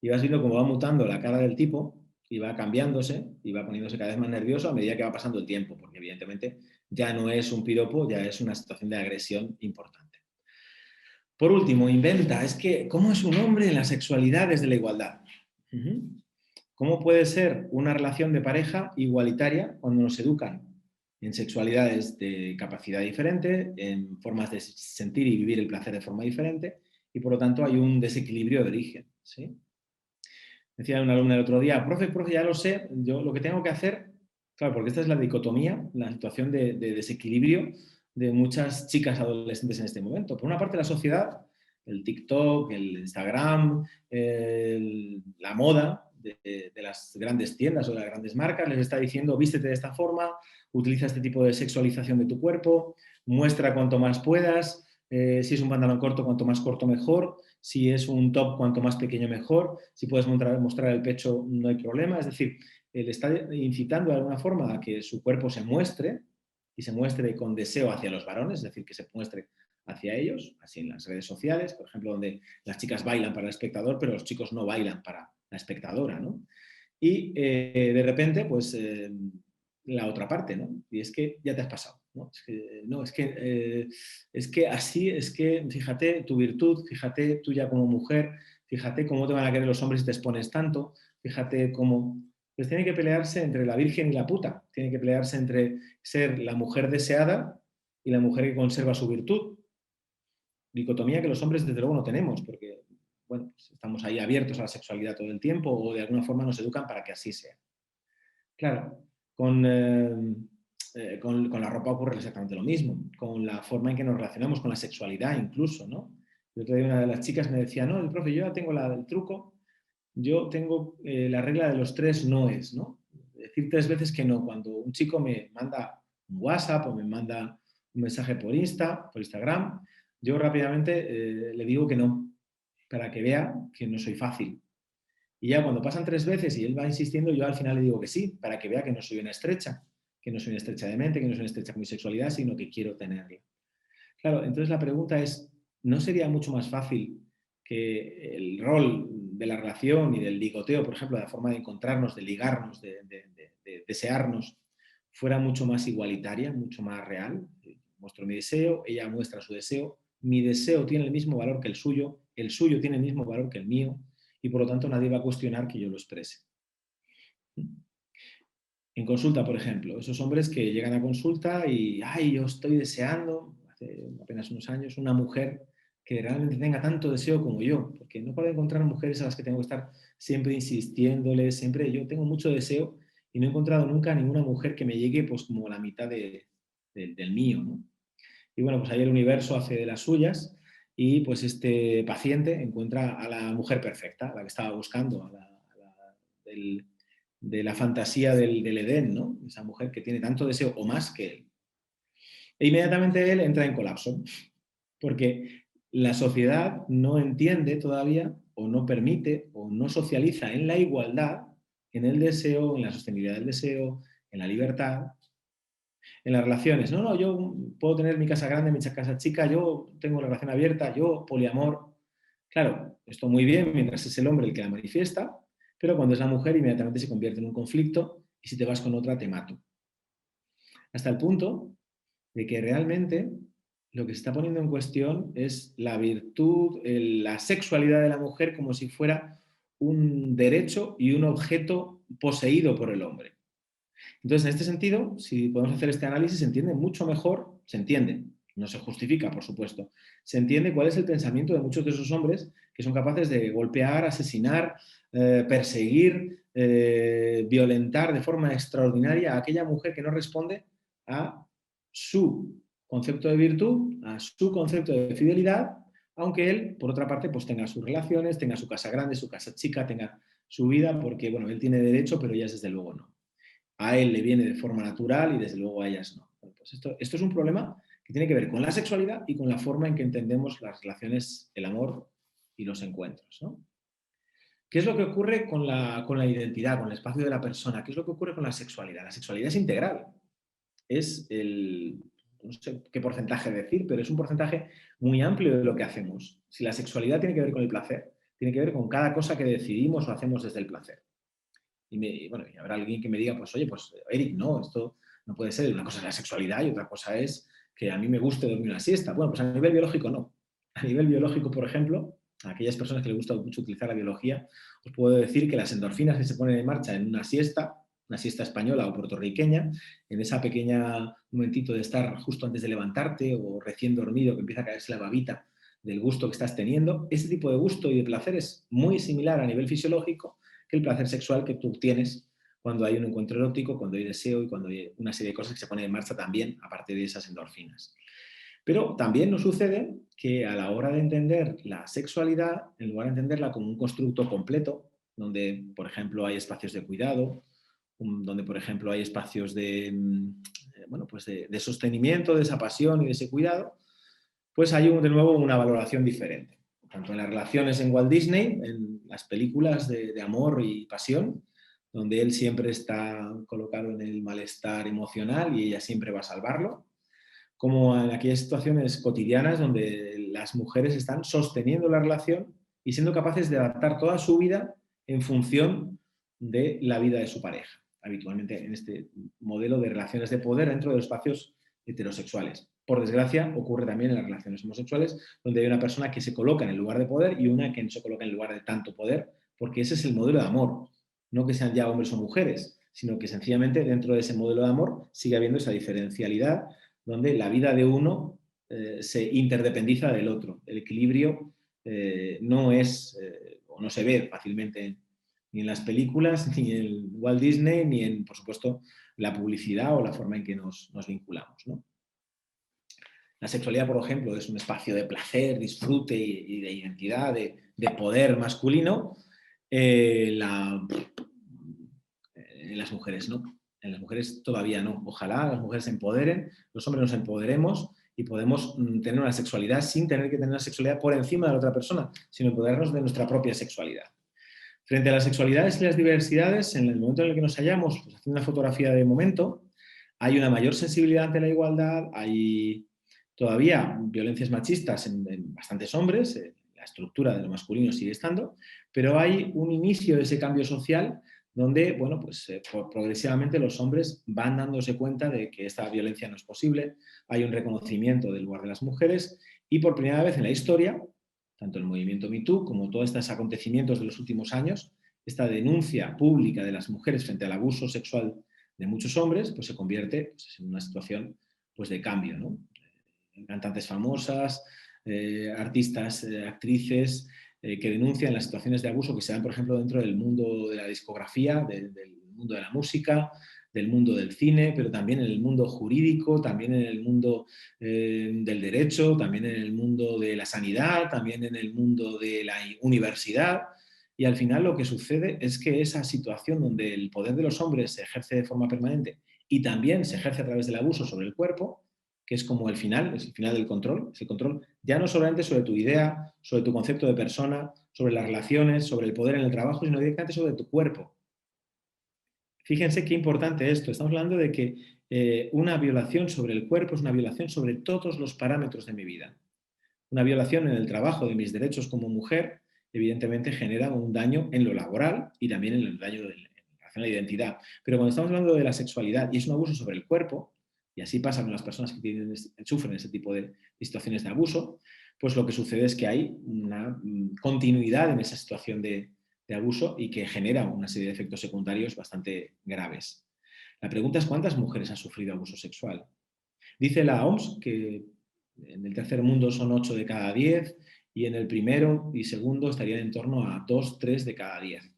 Y vas viendo cómo va mutando la cara del tipo y va cambiándose y va poniéndose cada vez más nervioso a medida que va pasando el tiempo, porque evidentemente ya no es un piropo, ya es una situación de agresión importante. Por último, inventa, es que, ¿cómo es un hombre en la sexualidad desde la igualdad? ¿Cómo puede ser una relación de pareja igualitaria cuando nos educan en sexualidades de capacidad diferente, en formas de sentir y vivir el placer de forma diferente, y por lo tanto hay un desequilibrio de origen? ¿Sí? Decía una alumna el otro día, profe, ya lo sé, yo lo que tengo que hacer, claro, porque esta es la dicotomía, la situación de desequilibrio de muchas chicas adolescentes en este momento. Por una parte, la sociedad, el TikTok, el Instagram, la moda de las grandes tiendas o de las grandes marcas les está diciendo, vístete de esta forma, utiliza este tipo de sexualización de tu cuerpo, muestra cuanto más puedas, si es un pantalón corto, cuanto más corto mejor, si es un top, cuanto más pequeño mejor, si puedes mostrar el pecho no hay problema, es decir, le está incitando de alguna forma a que su cuerpo se muestre y se muestre con deseo hacia los varones, es decir, que se muestre hacia ellos, así en las redes sociales, por ejemplo, donde las chicas bailan para el espectador, pero los chicos no bailan para la espectadora, ¿no? Y de repente, pues la otra parte, ¿no? Y es que ya te has pasado, ¿no? Es que así, es que fíjate tu virtud, fíjate tú ya como mujer, fíjate cómo te van a querer los hombres si te expones tanto, fíjate cómo... Pues tiene que pelearse entre la virgen y la puta, tiene que pelearse entre ser la mujer deseada y la mujer que conserva su virtud. Dicotomía que los hombres desde luego no tenemos, porque bueno, pues estamos ahí abiertos a la sexualidad todo el tiempo o de alguna forma nos educan para que así sea. Claro, con la ropa ocurre exactamente lo mismo, con la forma en que nos relacionamos, con la sexualidad incluso, ¿no? El otro día una de las chicas me decía, no, el profe, yo ya tengo el truco, yo tengo la regla de los 3 noes, ¿no? Decir 3 veces que no. Cuando un chico me manda un WhatsApp o me manda un mensaje por Instagram, yo rápidamente le digo que no, para que vea que no soy fácil. Y ya cuando pasan 3 veces y él va insistiendo, yo al final le digo que sí, para que vea que no soy una estrecha, que no soy una estrecha de mente, que no soy una estrecha con mi sexualidad, sino que quiero tenerla. Claro, entonces la pregunta es, ¿no sería mucho más fácil que el rol de la relación y del ligoteo, por ejemplo, de la forma de encontrarnos, de ligarnos, de desearnos, fuera mucho más igualitaria, mucho más real? Muestro mi deseo, ella muestra su deseo, mi deseo tiene el mismo valor que el suyo tiene el mismo valor que el mío, y por lo tanto nadie va a cuestionar que yo lo exprese. En consulta, por ejemplo, esos hombres que llegan a consulta y, ay, yo estoy deseando, hace apenas unos años, una mujer que realmente tenga tanto deseo como yo, porque no puedo encontrar mujeres a las que tengo que estar siempre insistiéndoles, siempre yo tengo mucho deseo y no he encontrado nunca ninguna mujer que me llegue pues como la mitad del mío, ¿no? Y bueno, pues ahí el universo hace de las suyas y pues este paciente encuentra a la mujer perfecta, a la que estaba buscando, del, de la fantasía del Edén, ¿no? Esa mujer que tiene tanto deseo o más que él. E inmediatamente él entra en colapso, porque la sociedad no entiende todavía o no permite o no socializa en la igualdad, en el deseo, en la sostenibilidad del deseo, en la libertad, en las relaciones. No, no, yo puedo tener mi casa grande, mi casa chica, yo tengo una relación abierta, yo poliamor. Claro, esto muy bien mientras es el hombre el que la manifiesta, pero cuando es la mujer inmediatamente se convierte en un conflicto y si te vas con otra te mato. Hasta el punto de que realmente lo que se está poniendo en cuestión es la virtud, la sexualidad de la mujer como si fuera un derecho y un objeto poseído por el hombre. Entonces, en este sentido, si podemos hacer este análisis, se entiende mucho mejor, se entiende, no se justifica, por supuesto, se entiende cuál es el pensamiento de muchos de esos hombres que son capaces de golpear, asesinar, perseguir, violentar de forma extraordinaria a aquella mujer que no responde a su concepto de virtud, a su concepto de fidelidad, aunque él, por otra parte, pues tenga sus relaciones, tenga su casa grande, su casa chica, tenga su vida, porque, bueno, él tiene derecho, pero ellas desde luego no. A él le viene de forma natural y desde luego a ellas no. Bueno, pues esto es un problema que tiene que ver con la sexualidad y con la forma en que entendemos las relaciones, el amor y los encuentros, ¿no? ¿Qué es lo que ocurre con la identidad, con el espacio de la persona? ¿Qué es lo que ocurre con la sexualidad? La sexualidad es integral. Es no sé qué porcentaje decir, pero es un porcentaje muy amplio de lo que hacemos. Si la sexualidad tiene que ver con el placer, tiene que ver con cada cosa que decidimos o hacemos desde el placer. Bueno, y habrá alguien que me diga, pues oye, pues Eric, no, esto no puede ser. Una cosa es la sexualidad y otra cosa es que a mí me guste dormir una siesta. Bueno, pues a nivel biológico no. A nivel biológico, por ejemplo, a aquellas personas que les gusta mucho utilizar la biología, os puedo decir que las endorfinas que se ponen en marcha en una siesta española o puertorriqueña, en esa pequeña momentito de estar justo antes de levantarte o recién dormido que empieza a caerse la babita del gusto que estás teniendo, ese tipo de gusto y de placer es muy similar a nivel fisiológico que el placer sexual que tú tienes cuando hay un encuentro erótico, cuando hay deseo y cuando hay una serie de cosas que se ponen en marcha también, aparte de esas endorfinas. Pero también nos sucede que a la hora de entender la sexualidad, en lugar de entenderla como un constructo completo, donde, por ejemplo, hay espacios de cuidado, donde, por ejemplo, hay espacios bueno, pues de sostenimiento de esa pasión y de ese cuidado, pues hay de nuevo una valoración diferente. Tanto en las relaciones en Walt Disney, en las películas de amor y pasión, donde él siempre está colocado en el malestar emocional y ella siempre va a salvarlo, como en aquellas situaciones cotidianas donde las mujeres están sosteniendo la relación y siendo capaces de adaptar toda su vida en función de la vida de su pareja, habitualmente en este modelo de relaciones de poder dentro de los espacios heterosexuales. Por desgracia, ocurre también en las relaciones homosexuales, donde hay una persona que se coloca en el lugar de poder y una que no se coloca en el lugar de tanto poder, porque ese es el modelo de amor. No que sean ya hombres o mujeres, sino que sencillamente dentro de ese modelo de amor sigue habiendo esa diferencialidad donde la vida de uno se interdependiza del otro. El equilibrio no es o no se ve fácilmente ni en las películas, ni en Walt Disney, ni en, por supuesto, la publicidad o la forma en que nos vinculamos, ¿no? La sexualidad, por ejemplo, es un espacio de placer, disfrute y de identidad, de poder masculino. En las mujeres no. En las mujeres todavía no. Ojalá las mujeres se empoderen, los hombres nos empoderemos y podemos tener una sexualidad sin tener que tener una sexualidad por encima de la otra persona, sino empoderarnos de nuestra propia sexualidad. Frente a las sexualidades y las diversidades, en el momento en el que nos hallamos, pues, haciendo una fotografía de momento, hay una mayor sensibilidad ante la igualdad, hay todavía violencias machistas en bastantes hombres, la estructura de lo masculino sigue estando, pero hay un inicio de ese cambio social donde, bueno, pues progresivamente los hombres van dándose cuenta de que esta violencia no es posible, hay un reconocimiento del lugar de las mujeres y por primera vez en la historia, tanto el movimiento MeToo como todos estos acontecimientos de los últimos años, esta denuncia pública de las mujeres frente al abuso sexual de muchos hombres, pues se convierte, pues, en una situación, pues, de cambio, ¿no? Cantantes famosas, artistas, actrices, que denuncian las situaciones de abuso que se dan, por ejemplo, dentro del mundo de la discografía, del mundo de la música, del mundo del cine, pero también en el mundo jurídico, también en el mundo del derecho, también en el mundo de la sanidad, también en el mundo de la universidad. Y al final lo que sucede es que esa situación donde el poder de los hombres se ejerce de forma permanente y también se ejerce a través del abuso sobre el cuerpo, que es como el final, es el final del control, es el control ya no solamente sobre tu idea, sobre tu concepto de persona, sobre las relaciones, sobre el poder en el trabajo, sino directamente sobre tu cuerpo. Fíjense qué importante esto. Estamos hablando de que una violación sobre el cuerpo es una violación sobre todos los parámetros de mi vida. Una violación en el trabajo de mis derechos como mujer, evidentemente genera un daño en lo laboral y también en el daño en relación a la identidad. Pero cuando estamos hablando de la sexualidad y es un abuso sobre el cuerpo, y así pasa con las personas que sufren ese tipo de situaciones de abuso, pues lo que sucede es que hay una continuidad en esa situación de abuso y que genera una serie de efectos secundarios bastante graves. La pregunta es cuántas mujeres han sufrido abuso sexual. Dice la OMS que en el tercer mundo son 8 de cada 10 y en el primero y segundo estarían en torno a 2, 3 de cada 10.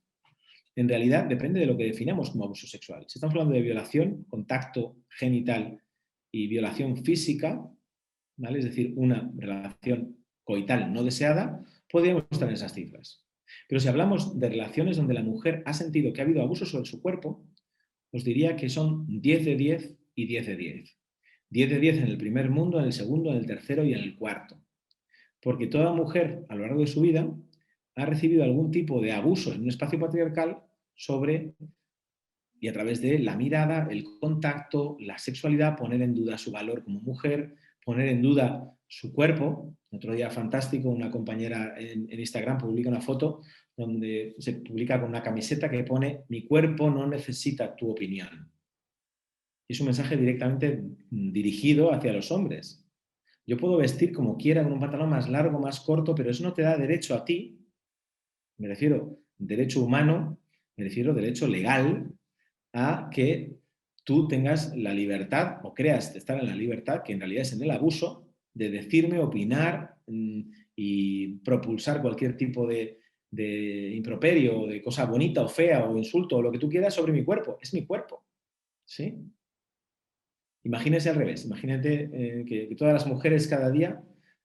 En realidad depende de lo que definamos como abuso sexual. Si estamos hablando de violación, contacto genital y violación física, ¿vale? Es decir, una relación coital no deseada, podríamos estar en esas cifras. Pero si hablamos de relaciones donde la mujer ha sentido que ha habido abuso sobre su cuerpo, os diría que son 10 de 10 y 10 de 10. 10 de 10 en el primer mundo, en el segundo, en el tercero y en el cuarto. Porque toda mujer a lo largo de su vida ha recibido algún tipo de abuso en un espacio patriarcal sobre y a través de la mirada, el contacto, la sexualidad, poner en duda su valor como mujer, poner en duda su cuerpo. Otro día fantástico, una compañera en Instagram publica una foto donde se publica con una camiseta que pone "Mi cuerpo no necesita tu opinión". Es un mensaje directamente dirigido hacia los hombres. Yo puedo vestir como quiera, con un pantalón más largo, más corto, pero eso no te da derecho a ti, me refiero derecho humano, me refiero derecho legal, a que tú tengas la libertad o creas de estar en la libertad, que en realidad es en el abuso, de decirme, opinar y propulsar cualquier tipo de improperio, de cosa bonita o fea o insulto o lo que tú quieras sobre mi cuerpo. Es mi cuerpo. ¿Sí? Imagínese al revés. Imagínate que todas las mujeres cada día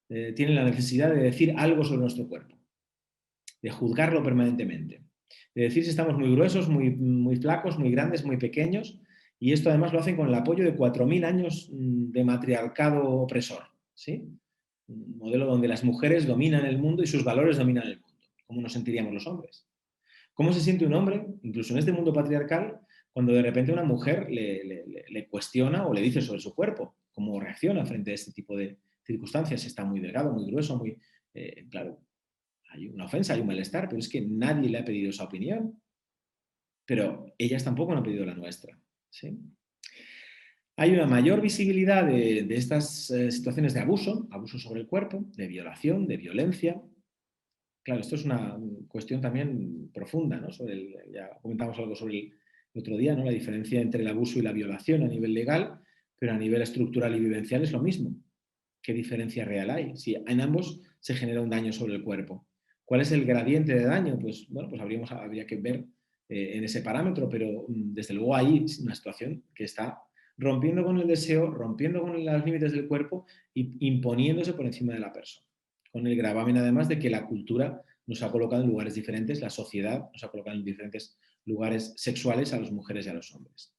tienen la necesidad de decir algo sobre nuestro cuerpo, de juzgarlo permanentemente, de decir si estamos muy gruesos, muy flacos, muy grandes, muy pequeños, y esto además lo hacen con el apoyo de 4.000 años de matriarcado opresor, ¿sí? Un modelo donde las mujeres dominan el mundo y sus valores dominan el mundo. ¿Cómo nos sentiríamos los hombres? ¿Cómo se siente un hombre, incluso en este mundo patriarcal, cuando de repente una mujer le cuestiona o le dice sobre su cuerpo? ¿Cómo reacciona frente a este tipo de circunstancias? Si está muy delgado, muy grueso, muy... claro, hay una ofensa, hay un malestar, pero es que nadie le ha pedido esa opinión, pero ellas tampoco no han pedido la nuestra. ¿Sí? Hay una mayor visibilidad de estas situaciones de abuso, abuso sobre el cuerpo, de violación, de violencia. Claro, esto es una cuestión también profunda, ¿no? Ya comentamos algo sobre el otro día, ¿no? La diferencia entre el abuso y la violación a nivel legal, pero a nivel estructural y vivencial es lo mismo. ¿Qué diferencia real hay? Si en ambos se genera un daño sobre el cuerpo. ¿Cuál es el gradiente de daño? Pues bueno, pues habría que ver en ese parámetro, pero desde luego hay una situación que está rompiendo con el deseo, rompiendo con los límites del cuerpo y imponiéndose por encima de la persona. Con el gravamen, además, de que la cultura nos ha colocado en lugares diferentes, la sociedad nos ha colocado en diferentes lugares sexuales a las mujeres y a los hombres.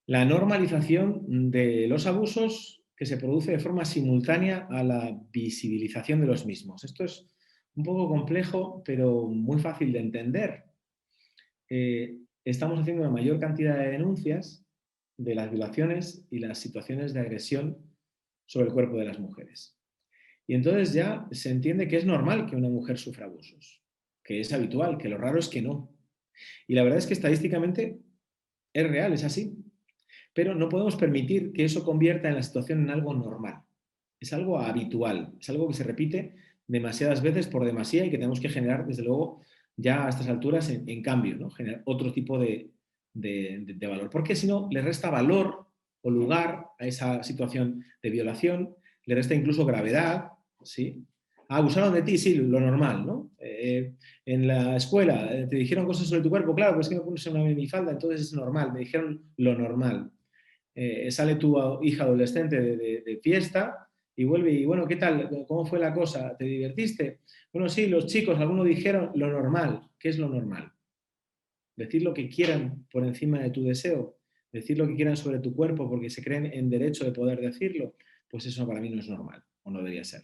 La normalización de los abusos que se produce de forma simultánea a la visibilización de los mismos. Esto es un poco complejo, pero muy fácil de entender. Estamos haciendo una mayor cantidad de denuncias de las violaciones y las situaciones de agresión sobre el cuerpo de las mujeres. Y entonces ya se entiende que es normal que una mujer sufra abusos, que es habitual, que lo raro es que no. Y la verdad es que estadísticamente es real, es así. Pero no podemos permitir que eso convierta en la situación en algo normal. Es algo habitual, es algo que se repite demasiadas veces por demasía y que tenemos que generar, desde luego, ya a estas alturas en cambio, ¿no? Generar otro tipo de valor. Porque si no, le resta valor o lugar a esa situación de violación, le resta incluso gravedad, ¿sí? Ah, abusaron de ti, sí, lo normal, ¿no? En la escuela te dijeron cosas sobre tu cuerpo, claro, pues es que me pones una minifalda, entonces es normal, me dijeron lo normal. Sale tu hija adolescente de fiesta y vuelve y, bueno, ¿qué tal? ¿Cómo fue la cosa? ¿Te divertiste? Bueno, sí, los chicos, algunos dijeron lo normal. ¿Qué es lo normal? Decir lo que quieran por encima de tu deseo, decir lo que quieran sobre tu cuerpo porque se creen en derecho de poder decirlo, pues eso para mí no es normal, o no debería ser.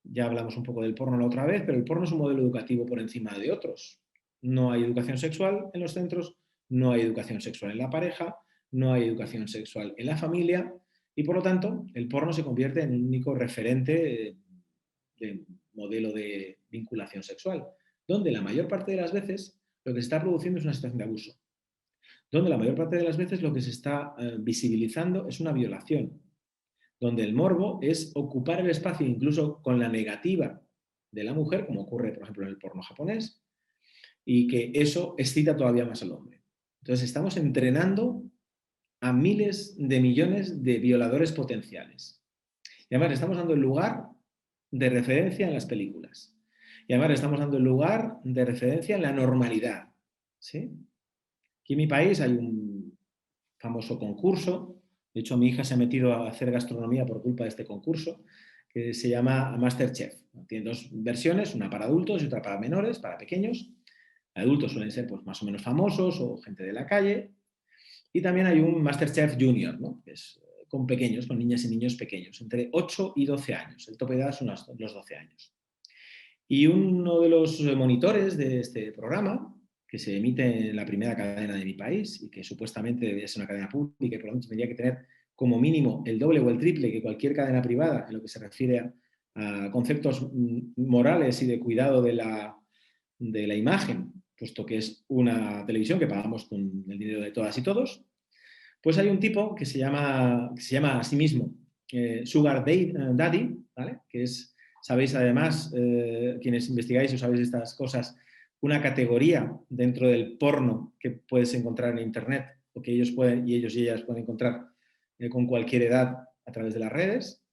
Ya hablamos un poco del porno la otra vez, pero el porno es un modelo educativo por encima de otros. No hay educación sexual en los centros, no hay educación sexual en la pareja, no hay educación sexual en la familia y por lo tanto el porno se convierte en un único referente de modelo de vinculación sexual, donde la mayor parte de las veces lo que se está produciendo es una situación de abuso, donde la mayor parte de las veces lo que se está visibilizando es una violación, donde el morbo es ocupar el espacio incluso con la negativa de la mujer, como ocurre, por ejemplo, en el porno japonés, y que eso excita todavía más al hombre. Entonces, estamos entrenando a miles de millones de violadores potenciales. Y además, le estamos dando el lugar de referencia en las películas. Y además, le estamos dando el lugar de referencia en la normalidad. ¿Sí? Aquí en mi país hay un famoso concurso. De hecho, mi hija se ha metido a hacer gastronomía por culpa de este concurso, que se llama MasterChef. Tiene dos versiones, una para adultos y otra para menores, para pequeños. Adultos suelen ser pues, más o menos famosos o gente de la calle. Y también hay un MasterChef Junior, ¿no? Que es con pequeños, con niñas y niños pequeños, entre 8 y 12 años. El tope de edad son los 12 años. Y uno de los monitores de este programa, que se emite en la primera cadena de mi país y que supuestamente debería ser una cadena pública y por lo tanto tendría que tener como mínimo el doble o el triple que cualquier cadena privada en lo que se refiere a conceptos morales y de cuidado de la imagen, puesto que es una televisión que pagamos con el dinero de todas y todos, pues hay un tipo que se llama a sí mismo Sugar Daddy, ¿vale? Que es, sabéis además, quienes investigáis o sabéis estas cosas, una categoría dentro del porno que puedes encontrar en Internet o que ellos y ellas pueden encontrar con cualquier edad a través de las redes.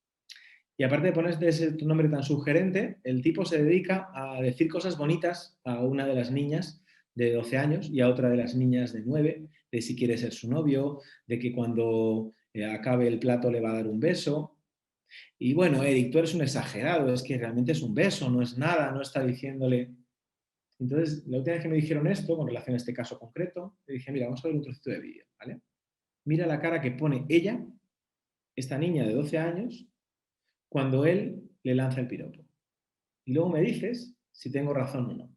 Y aparte de ponerse ese nombre tan sugerente, el tipo se dedica a decir cosas bonitas a una de las niñas de 12 años y a otra de las niñas de 9, de si quiere ser su novio, de que cuando acabe el plato le va a dar un beso. Y bueno, Eric, tú eres un exagerado, es que realmente es un beso, no es nada, no está diciéndole. Entonces, la última vez que me dijeron esto, con relación a este caso concreto, le dije, mira, vamos a ver un trocito de vídeo, ¿vale? Mira la cara que pone ella, esta niña de 12 años, cuando él le lanza el piropo. Y luego me dices si tengo razón o no.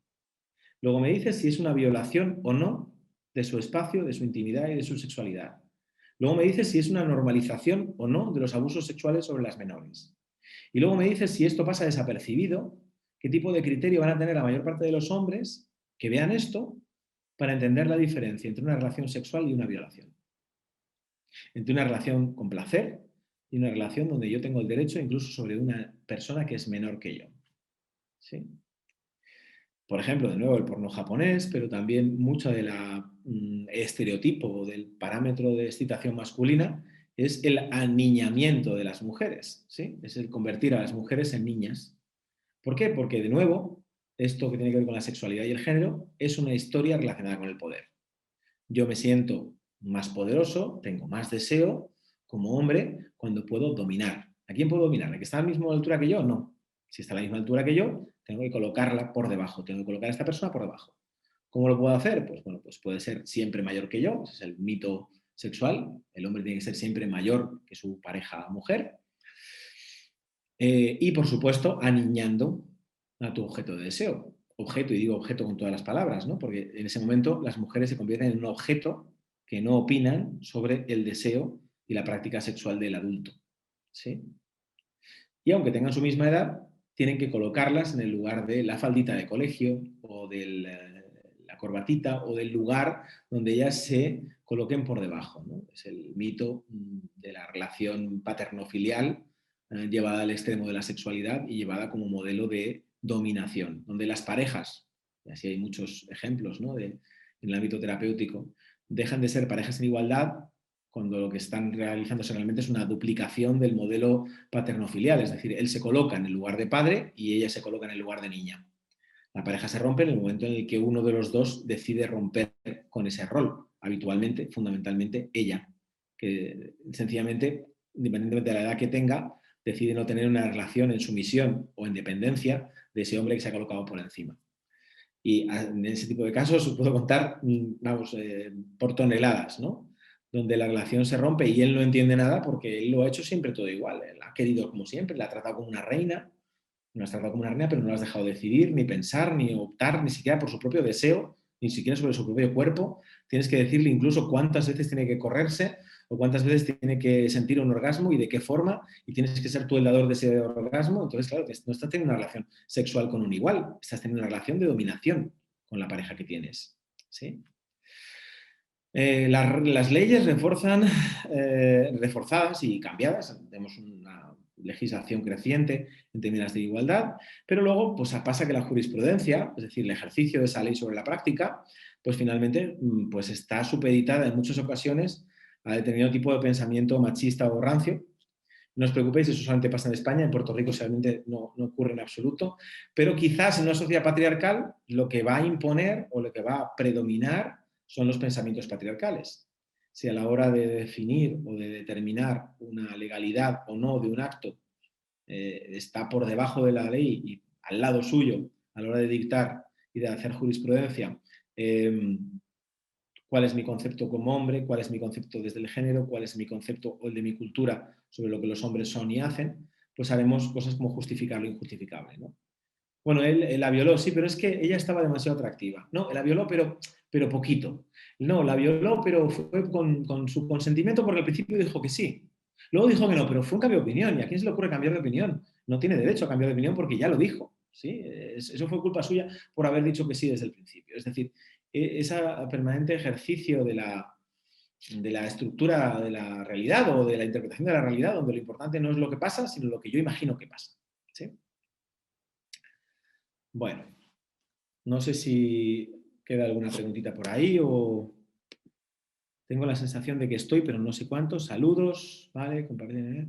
Luego me dices si es una violación o no de su espacio, de su intimidad y de su sexualidad. Luego me dices si es una normalización o no de los abusos sexuales sobre las menores. Y luego me dices si esto pasa desapercibido, qué tipo de criterio van a tener la mayor parte de los hombres que vean esto para entender la diferencia entre una relación sexual y una violación. Entre una relación con placer y una relación donde yo tengo el derecho incluso sobre una persona que es menor que yo. ¿Sí? Por ejemplo, de nuevo, el porno japonés, pero también mucho del estereotipo o del parámetro de excitación masculina es el aniñamiento de las mujeres, ¿sí? Es el convertir a las mujeres en niñas. ¿Por qué? Porque, de nuevo, esto que tiene que ver con la sexualidad y el género es una historia relacionada con el poder. Yo me siento más poderoso, tengo más deseo como hombre cuando puedo dominar. ¿A quién puedo dominar? ¿A que está a la misma altura que yo? No. Si está a la misma altura que yo, tengo que colocarla por debajo, tengo que colocar a esta persona por debajo. ¿Cómo lo puedo hacer? Pues bueno, pues puede ser siempre mayor que yo, ese es el mito sexual, el hombre tiene que ser siempre mayor que su pareja mujer, y por supuesto aniñando a tu objeto de deseo. Objeto, y digo objeto con todas las palabras, ¿no? Porque en ese momento las mujeres se convierten en un objeto que no opinan sobre el deseo y la práctica sexual del adulto, ¿sí? Y aunque tengan su misma edad, tienen que colocarlas en el lugar de la faldita de colegio o de la corbatita o del lugar donde ellas se coloquen por debajo, ¿no? Es el mito de la relación paterno-filial llevada al extremo de la sexualidad y llevada como modelo de dominación, donde las parejas, y así hay muchos ejemplos, ¿no? En el ámbito terapéutico, dejan de ser parejas en igualdad cuando lo que están realizándose realmente es una duplicación del modelo paterno-filial, es decir, él se coloca en el lugar de padre y ella se coloca en el lugar de niña. La pareja se rompe en el momento en el que uno de los dos decide romper con ese rol, habitualmente, fundamentalmente, ella, que sencillamente, independientemente de la edad que tenga, decide no tener una relación en sumisión o en dependencia de ese hombre que se ha colocado por encima. Y en ese tipo de casos os puedo contar, vamos, por toneladas, ¿no? Donde la relación se rompe y él no entiende nada porque él lo ha hecho siempre todo igual. Él ha querido como siempre, la ha tratado como una reina, no has tratado como una reina, pero no la has dejado decidir, ni pensar, ni optar, ni siquiera por su propio deseo, ni siquiera sobre su propio cuerpo. Tienes que decirle incluso cuántas veces tiene que correrse o cuántas veces tiene que sentir un orgasmo y de qué forma, y tienes que ser tú el dador de ese orgasmo. Entonces, claro, no estás teniendo una relación sexual con un igual, estás teniendo una relación de dominación con la pareja que tienes. ¿Sí? Las leyes reforzadas y cambiadas, tenemos una legislación creciente en términos de igualdad, pero luego pues, pasa que la jurisprudencia, es decir, el ejercicio de esa ley sobre la práctica, pues finalmente pues, está supeditada en muchas ocasiones a determinado tipo de pensamiento machista o rancio. No os preocupéis, eso solamente pasa en España, en Puerto Rico realmente no ocurre en absoluto, pero quizás en una sociedad patriarcal lo que va a imponer o lo que va a predominar son los pensamientos patriarcales. Si a la hora de definir o de determinar una legalidad o no de un acto está por debajo de la ley y al lado suyo a la hora de dictar y de hacer jurisprudencia, cuál es mi concepto como hombre, cuál es mi concepto desde el género, cuál es mi concepto o el de mi cultura sobre lo que los hombres son y hacen, pues haremos cosas como justificar lo injustificable, ¿no? Bueno, él la violó, sí, pero es que ella estaba demasiado atractiva. No, la violó, pero poquito. No, la violó, pero fue con su consentimiento porque al principio dijo que sí. Luego dijo que no, pero fue un cambio de opinión. ¿Y a quién se le ocurre cambiar de opinión? No tiene derecho a cambiar de opinión porque ya lo dijo. ¿Sí? Eso fue culpa suya por haber dicho que sí desde el principio. Es decir, ese permanente ejercicio de la estructura de la realidad o de la interpretación de la realidad, donde lo importante no es lo que pasa, sino lo que yo imagino que pasa. ¿Sí? Bueno, no sé si queda alguna preguntita por ahí o tengo la sensación de que estoy, pero no sé cuántos. Saludos, ¿vale? Compartir.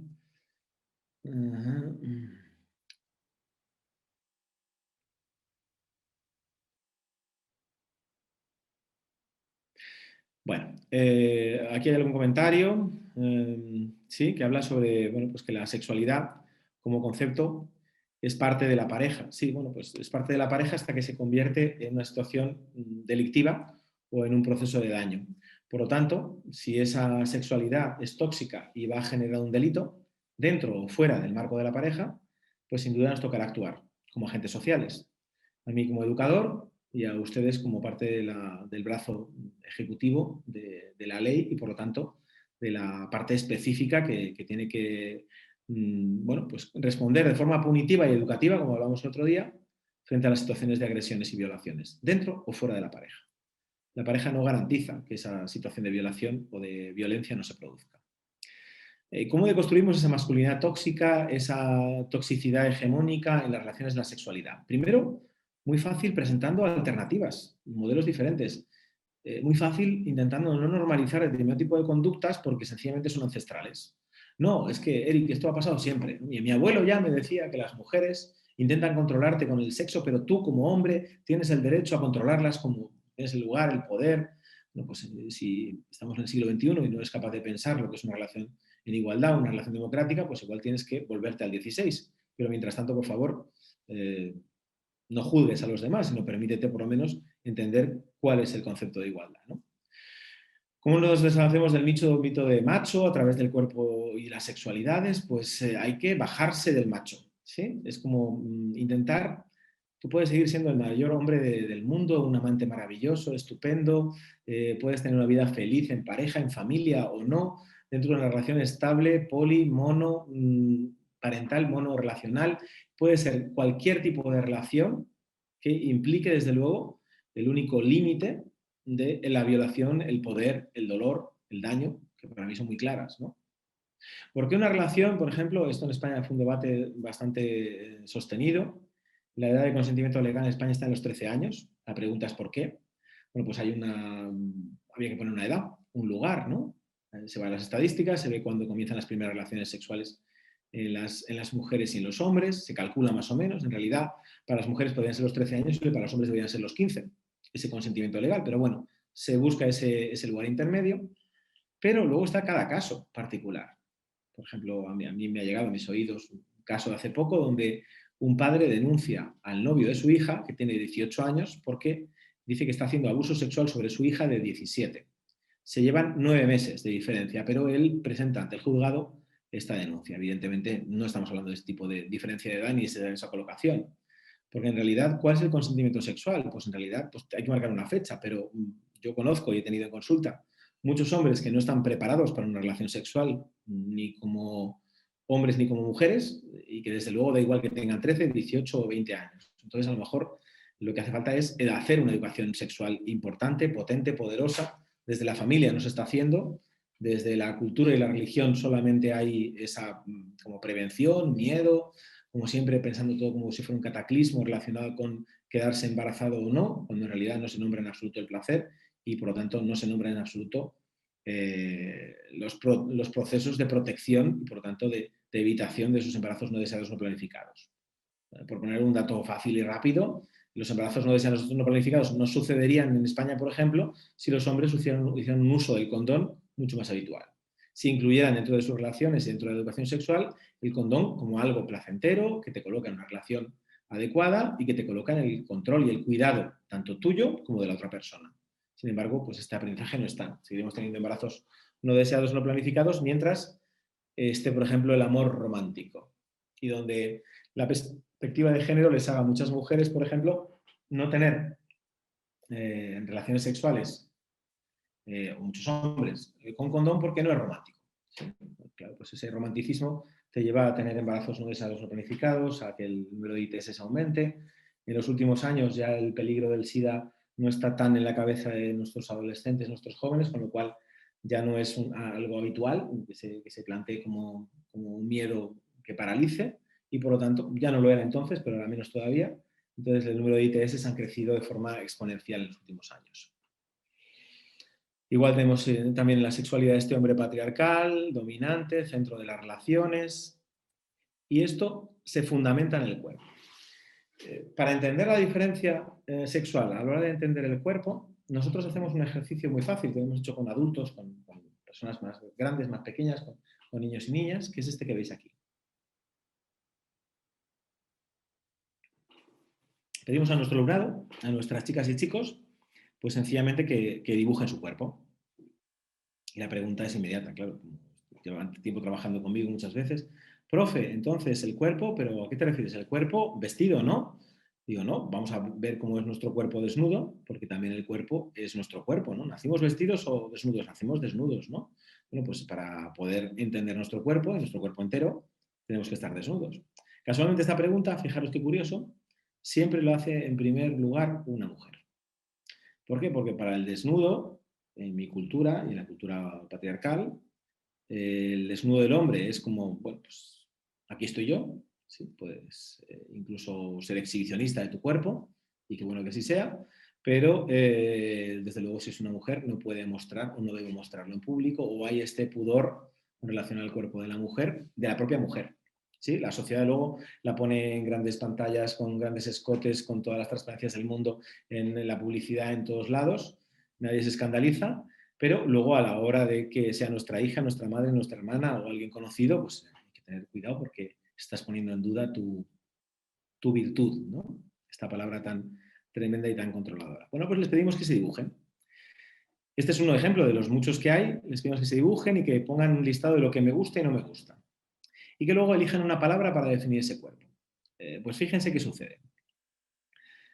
Bueno, aquí hay algún comentario, sí, que habla sobre, bueno, pues que la sexualidad como concepto es parte de la pareja. Sí, bueno, pues es parte de la pareja hasta que se convierte en una situación delictiva o en un proceso de daño. Por lo tanto, si esa sexualidad es tóxica y va a generar un delito dentro o fuera del marco de la pareja, pues sin duda nos tocará actuar como agentes sociales. A mí como educador y a ustedes como parte del brazo ejecutivo de la ley y, por lo tanto, de la parte específica que tiene que bueno, pues responder de forma punitiva y educativa, como hablamos el otro día, frente a las situaciones de agresiones y violaciones, dentro o fuera de la pareja. La pareja no garantiza que esa situación de violación o de violencia no se produzca. ¿Cómo deconstruimos esa masculinidad tóxica, esa toxicidad hegemónica en las relaciones de la sexualidad? Primero, muy fácil presentando alternativas, modelos diferentes. muy fácil intentando no normalizar determinado tipo de conductas porque sencillamente son ancestrales. No, es que, Eric, esto ha pasado siempre. Mi abuelo ya me decía que las mujeres intentan controlarte con el sexo, pero tú como hombre tienes el derecho a controlarlas como tienes el lugar, el poder. Bueno, pues si estamos en el siglo XXI y no eres capaz de pensar lo que es una relación en igualdad, una relación democrática, pues igual tienes que volverte al 16. Pero mientras tanto, por favor, no juzgues a los demás, sino permítete por lo menos entender cuál es el concepto de igualdad, ¿no? ¿Cómo nos deshacemos del mito de macho a través del cuerpo y las sexualidades? Pues hay que bajarse del macho, ¿sí? Es como intentar, tú puedes seguir siendo el mayor hombre del mundo, un amante maravilloso, estupendo, puedes tener una vida feliz en pareja, en familia o no, dentro de una relación estable, poli, mono, parental, mono, relacional, puede ser cualquier tipo de relación que implique, desde luego, el único límite de la violación, el poder, el dolor, el daño, que para mí son muy claras, ¿no? Porque una relación, por ejemplo, esto en España fue un debate bastante sostenido, la edad de consentimiento legal en España está en los 13 años, la pregunta es ¿por qué? Bueno, pues había que poner una edad, un lugar, ¿no? Se van las estadísticas, se ve cuándo comienzan las primeras relaciones sexuales en las mujeres y en los hombres, se calcula más o menos, en realidad para las mujeres podrían ser los 13 años y para los hombres deberían ser los 15, ese consentimiento legal, pero bueno, se busca ese lugar intermedio, pero luego está cada caso particular. Por ejemplo, a mí me ha llegado a mis oídos un caso de hace poco donde un padre denuncia al novio de su hija, que tiene 18 años, porque dice que está haciendo abuso sexual sobre su hija de 17. Se llevan 9 meses de diferencia, pero él presenta ante el juzgado esta denuncia. Evidentemente, no estamos hablando de este tipo de diferencia de edad ni de esa colocación. Porque en realidad, ¿cuál es el consentimiento sexual? Pues en realidad pues hay que marcar una fecha, pero yo conozco y he tenido en consulta muchos hombres que no están preparados para una relación sexual, ni como hombres ni como mujeres, y que desde luego da igual que tengan 13, 18 o 20 años. Entonces, a lo mejor lo que hace falta es hacer una educación sexual importante, potente, poderosa. Desde la familia no se está haciendo, desde la cultura y la religión solamente hay esa como prevención, miedo, como siempre pensando todo como si fuera un cataclismo relacionado con quedarse embarazado o no, cuando en realidad no se nombra en absoluto el placer y por lo tanto no se nombra en absoluto los procesos de protección y por lo tanto de evitación de esos embarazos no deseados no planificados. Por poner un dato fácil y rápido, los embarazos no deseados no planificados no sucederían en España, por ejemplo, si los hombres hicieran un uso del condón mucho más habitual. Si incluyeran dentro de sus relaciones y dentro de la educación sexual el condón como algo placentero, que te coloca en una relación adecuada y que te coloca en el control y el cuidado tanto tuyo como de la otra persona. Sin embargo, pues este aprendizaje no está. Seguiremos teniendo embarazos no deseados, no planificados, mientras esté, por ejemplo, el amor romántico. Y donde la perspectiva de género les haga a muchas mujeres, por ejemplo, no tener relaciones sexuales, o muchos hombres, con condón porque no es romántico. ¿Sí? Claro, pues ese romanticismo te lleva a tener embarazos no deseados no planificados, a que el número de ITS aumente. En los últimos años ya el peligro del SIDA no está tan en la cabeza de nuestros adolescentes, nuestros jóvenes, con lo cual ya no es algo habitual que se plantee como un miedo que paralice y por lo tanto ya no lo era entonces, pero ahora menos todavía. Entonces el número de ITS han crecido de forma exponencial en los últimos años. Igual tenemos también la sexualidad de este hombre patriarcal, dominante, centro de las relaciones, y esto se fundamenta en el cuerpo. Para entender la diferencia sexual a la hora de entender el cuerpo, nosotros hacemos un ejercicio muy fácil que hemos hecho con adultos, con personas más grandes, más pequeñas, con niños y niñas, que es este que veis aquí. Pedimos a nuestro alumnado, a nuestras chicas y chicos, pues sencillamente que dibujen su cuerpo. Y la pregunta es inmediata, claro. Llevan tiempo trabajando conmigo muchas veces. Profe, entonces el cuerpo, ¿pero a qué te refieres? ¿El cuerpo vestido, no? Digo, no, vamos a ver cómo es nuestro cuerpo desnudo, porque también el cuerpo es nuestro cuerpo, ¿no? ¿Nacimos vestidos o desnudos? Nacimos desnudos, ¿no? Bueno, pues para poder entender nuestro cuerpo, nuestro cuerpo entero, tenemos que estar desnudos. Casualmente esta pregunta, fijaros qué curioso, siempre lo hace en primer lugar una mujer. ¿Por qué? Porque para el desnudo, en mi cultura y en la cultura patriarcal, el desnudo del hombre es como, bueno, pues aquí estoy yo, ¿sí? Puedes incluso ser exhibicionista de tu cuerpo, y qué bueno que así sea, pero desde luego si es una mujer no puede mostrar o no debe mostrarlo en público, o hay este pudor en relación al cuerpo de la mujer, de la propia mujer. ¿Sí? La sociedad luego la pone en grandes pantallas, con grandes escotes, con todas las transparencias del mundo, en la publicidad en todos lados, nadie se escandaliza, pero luego a la hora de que sea nuestra hija, nuestra madre, nuestra hermana o alguien conocido, pues hay que tener cuidado porque estás poniendo en duda tu virtud, ¿no? Esta palabra tan tremenda y tan controladora. Bueno, pues les pedimos que se dibujen. Este es un ejemplo de los muchos que hay. Les pedimos que se dibujen y que pongan un listado de lo que me gusta y no me gusta. Y que luego elijan una palabra para definir ese cuerpo. Pues fíjense qué sucede.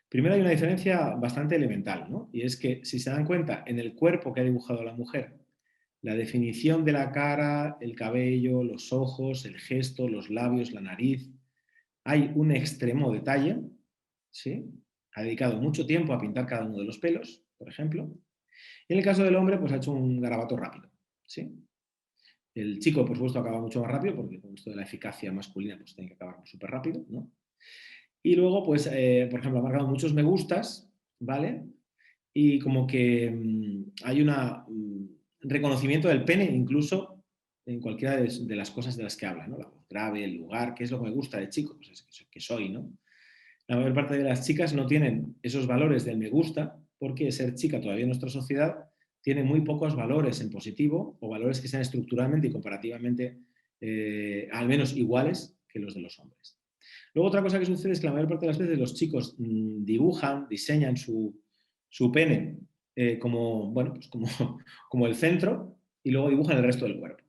Primero hay una diferencia bastante elemental, ¿no? Y es que si se dan cuenta, en el cuerpo que ha dibujado la mujer, la definición de la cara, el cabello, los ojos, el gesto, los labios, la nariz, hay un extremo detalle, ¿sí? Ha dedicado mucho tiempo a pintar cada uno de los pelos, por ejemplo. Y en el caso del hombre, pues ha hecho un garabato rápido, ¿sí? El chico, por supuesto, acaba mucho más rápido, porque con esto de la eficacia masculina, pues tiene que acabar súper rápido, ¿no? Y luego, pues, por ejemplo, ha marcado muchos me gustas, ¿vale? Y como que hay un reconocimiento del pene, incluso en cualquiera de las cosas de las que habla, ¿no? La voz grave, el lugar, qué es lo que me gusta de chico, pues es que soy, ¿no? La mayor parte de las chicas no tienen esos valores del me gusta, porque ser chica todavía en nuestra sociedad tiene muy pocos valores en positivo o valores que sean estructuralmente y comparativamente al menos iguales que los de los hombres. Luego otra cosa que sucede es que la mayor parte de las veces los chicos dibujan, diseñan su pene como, bueno, pues como, como el centro y luego dibujan el resto del cuerpo.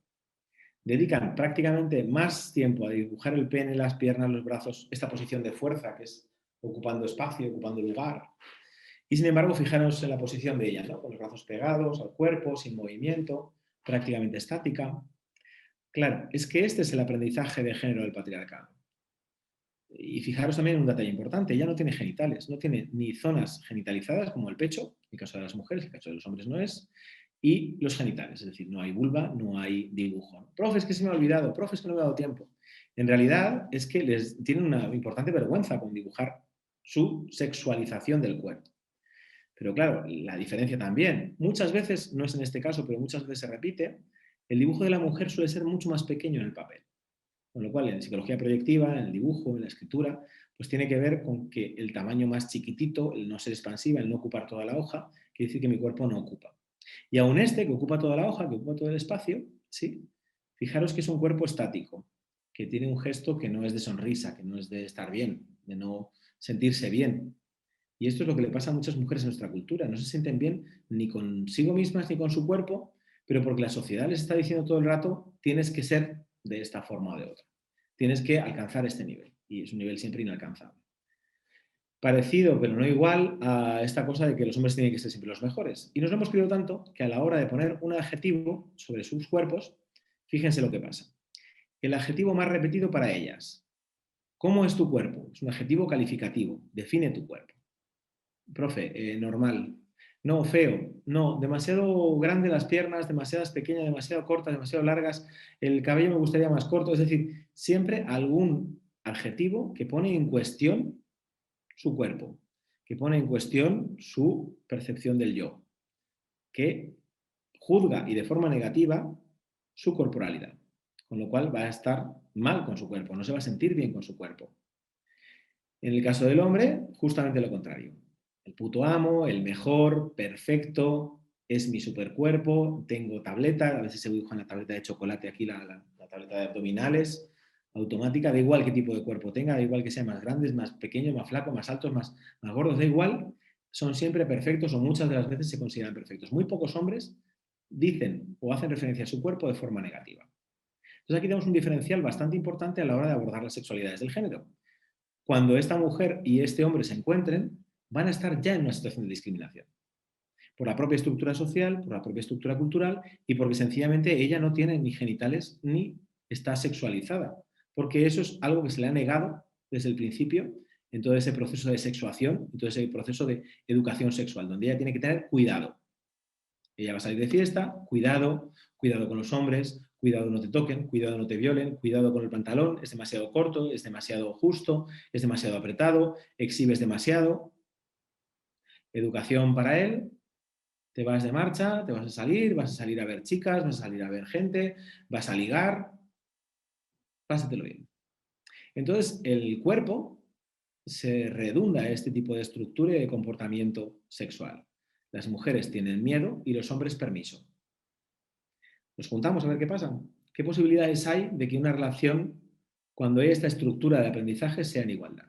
Dedican prácticamente más tiempo a dibujar el pene, las piernas, los brazos, esta posición de fuerza que es ocupando espacio, ocupando lugar. Y sin embargo, fijaros en la posición de ellas, ¿no? Con los brazos pegados al cuerpo, sin movimiento, prácticamente estática. Claro, es que este es el aprendizaje de género del patriarcado. Y fijaros también en un detalle importante, ella no tiene genitales, no tiene ni zonas genitalizadas como el pecho, en el caso de las mujeres, en el caso de los hombres no es, y los genitales, es decir, no hay vulva, no hay dibujo. Profe, es que se me ha olvidado, profe, es que no me ha dado tiempo. En realidad es que les tienen una importante vergüenza con dibujar su sexualización del cuerpo. Pero claro, la diferencia también, muchas veces, no es en este caso, pero muchas veces se repite, el dibujo de la mujer suele ser mucho más pequeño en el papel. Con lo cual, en psicología proyectiva, en el dibujo, en la escritura, pues tiene que ver con que el tamaño más chiquitito, el no ser expansiva, el no ocupar toda la hoja, quiere decir que mi cuerpo no ocupa. Y aún este, que ocupa toda la hoja, que ocupa todo el espacio, ¿sí? Fijaros que es un cuerpo estático, que tiene un gesto que no es de sonrisa, que no es de estar bien, de no sentirse bien. Y esto es lo que le pasa a muchas mujeres en nuestra cultura. No se sienten bien ni consigo mismas ni con su cuerpo, pero porque la sociedad les está diciendo todo el rato, tienes que ser de esta forma o de otra. Tienes que alcanzar este nivel. Y es un nivel siempre inalcanzable. Parecido, pero no igual, a esta cosa de que los hombres tienen que ser siempre los mejores. Y nos lo hemos creído tanto que a la hora de poner un adjetivo sobre sus cuerpos, fíjense lo que pasa. El adjetivo más repetido para ellas. ¿Cómo es tu cuerpo? Es un adjetivo calificativo. Define tu cuerpo. Profe, normal. No, feo. No, demasiado grande las piernas, demasiadas pequeñas, demasiado cortas, demasiado largas. El cabello me gustaría más corto. Es decir, siempre algún adjetivo que pone en cuestión su cuerpo, que pone en cuestión su percepción del yo, que juzga y de forma negativa su corporalidad. Con lo cual va a estar mal con su cuerpo, no se va a sentir bien con su cuerpo. En el caso del hombre, justamente lo contrario. El puto amo, el mejor, perfecto, es mi supercuerpo, tengo tableta, a veces se dibuja en la tableta de chocolate aquí, la tableta de abdominales, automática, da igual qué tipo de cuerpo tenga, da igual que sea más grandes, más pequeños, más flacos, más altos, más gordos, da igual, son siempre perfectos o muchas de las veces se consideran perfectos. Muy pocos hombres dicen o hacen referencia a su cuerpo de forma negativa. Entonces aquí tenemos un diferencial bastante importante a la hora de abordar las sexualidades del género. Cuando esta mujer y este hombre se encuentren, van a estar ya en una situación de discriminación. Por la propia estructura social, por la propia estructura cultural y porque sencillamente ella no tiene ni genitales ni está sexualizada. Porque eso es algo que se le ha negado desde el principio en todo ese proceso de sexuación, en todo ese proceso de educación sexual, donde ella tiene que tener cuidado. Ella va a salir de fiesta, cuidado, cuidado con los hombres, cuidado no te toquen, cuidado no te violen, cuidado con el pantalón, es demasiado corto, es demasiado justo, es demasiado apretado, exhibes demasiado. Educación para él, te vas de marcha, te vas a salir a ver chicas, vas a salir a ver gente, vas a ligar, pásatelo bien. Entonces, el cuerpo se redunda a este tipo de estructura y de comportamiento sexual. Las mujeres tienen miedo y los hombres permiso. Nos juntamos a ver qué pasa. ¿Qué posibilidades hay de que una relación, cuando hay esta estructura de aprendizaje, sea en igualdad?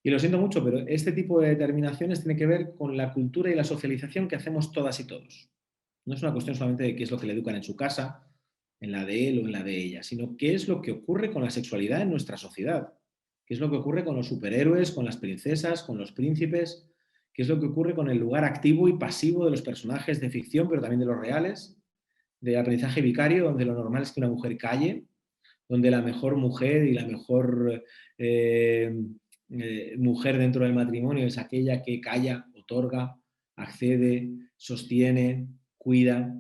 Y lo siento mucho, pero este tipo de determinaciones tiene que ver con la cultura y la socialización que hacemos todas y todos. No es una cuestión solamente de qué es lo que le educan en su casa, en la de él o en la de ella, sino qué es lo que ocurre con la sexualidad en nuestra sociedad, qué es lo que ocurre con los superhéroes, con las princesas, con los príncipes, qué es lo que ocurre con el lugar activo y pasivo de los personajes de ficción, pero también de los reales, de aprendizaje vicario, donde lo normal es que una mujer calle, donde la mejor mujer y la mejor mujer dentro del matrimonio es aquella que calla, otorga, accede, sostiene, cuida,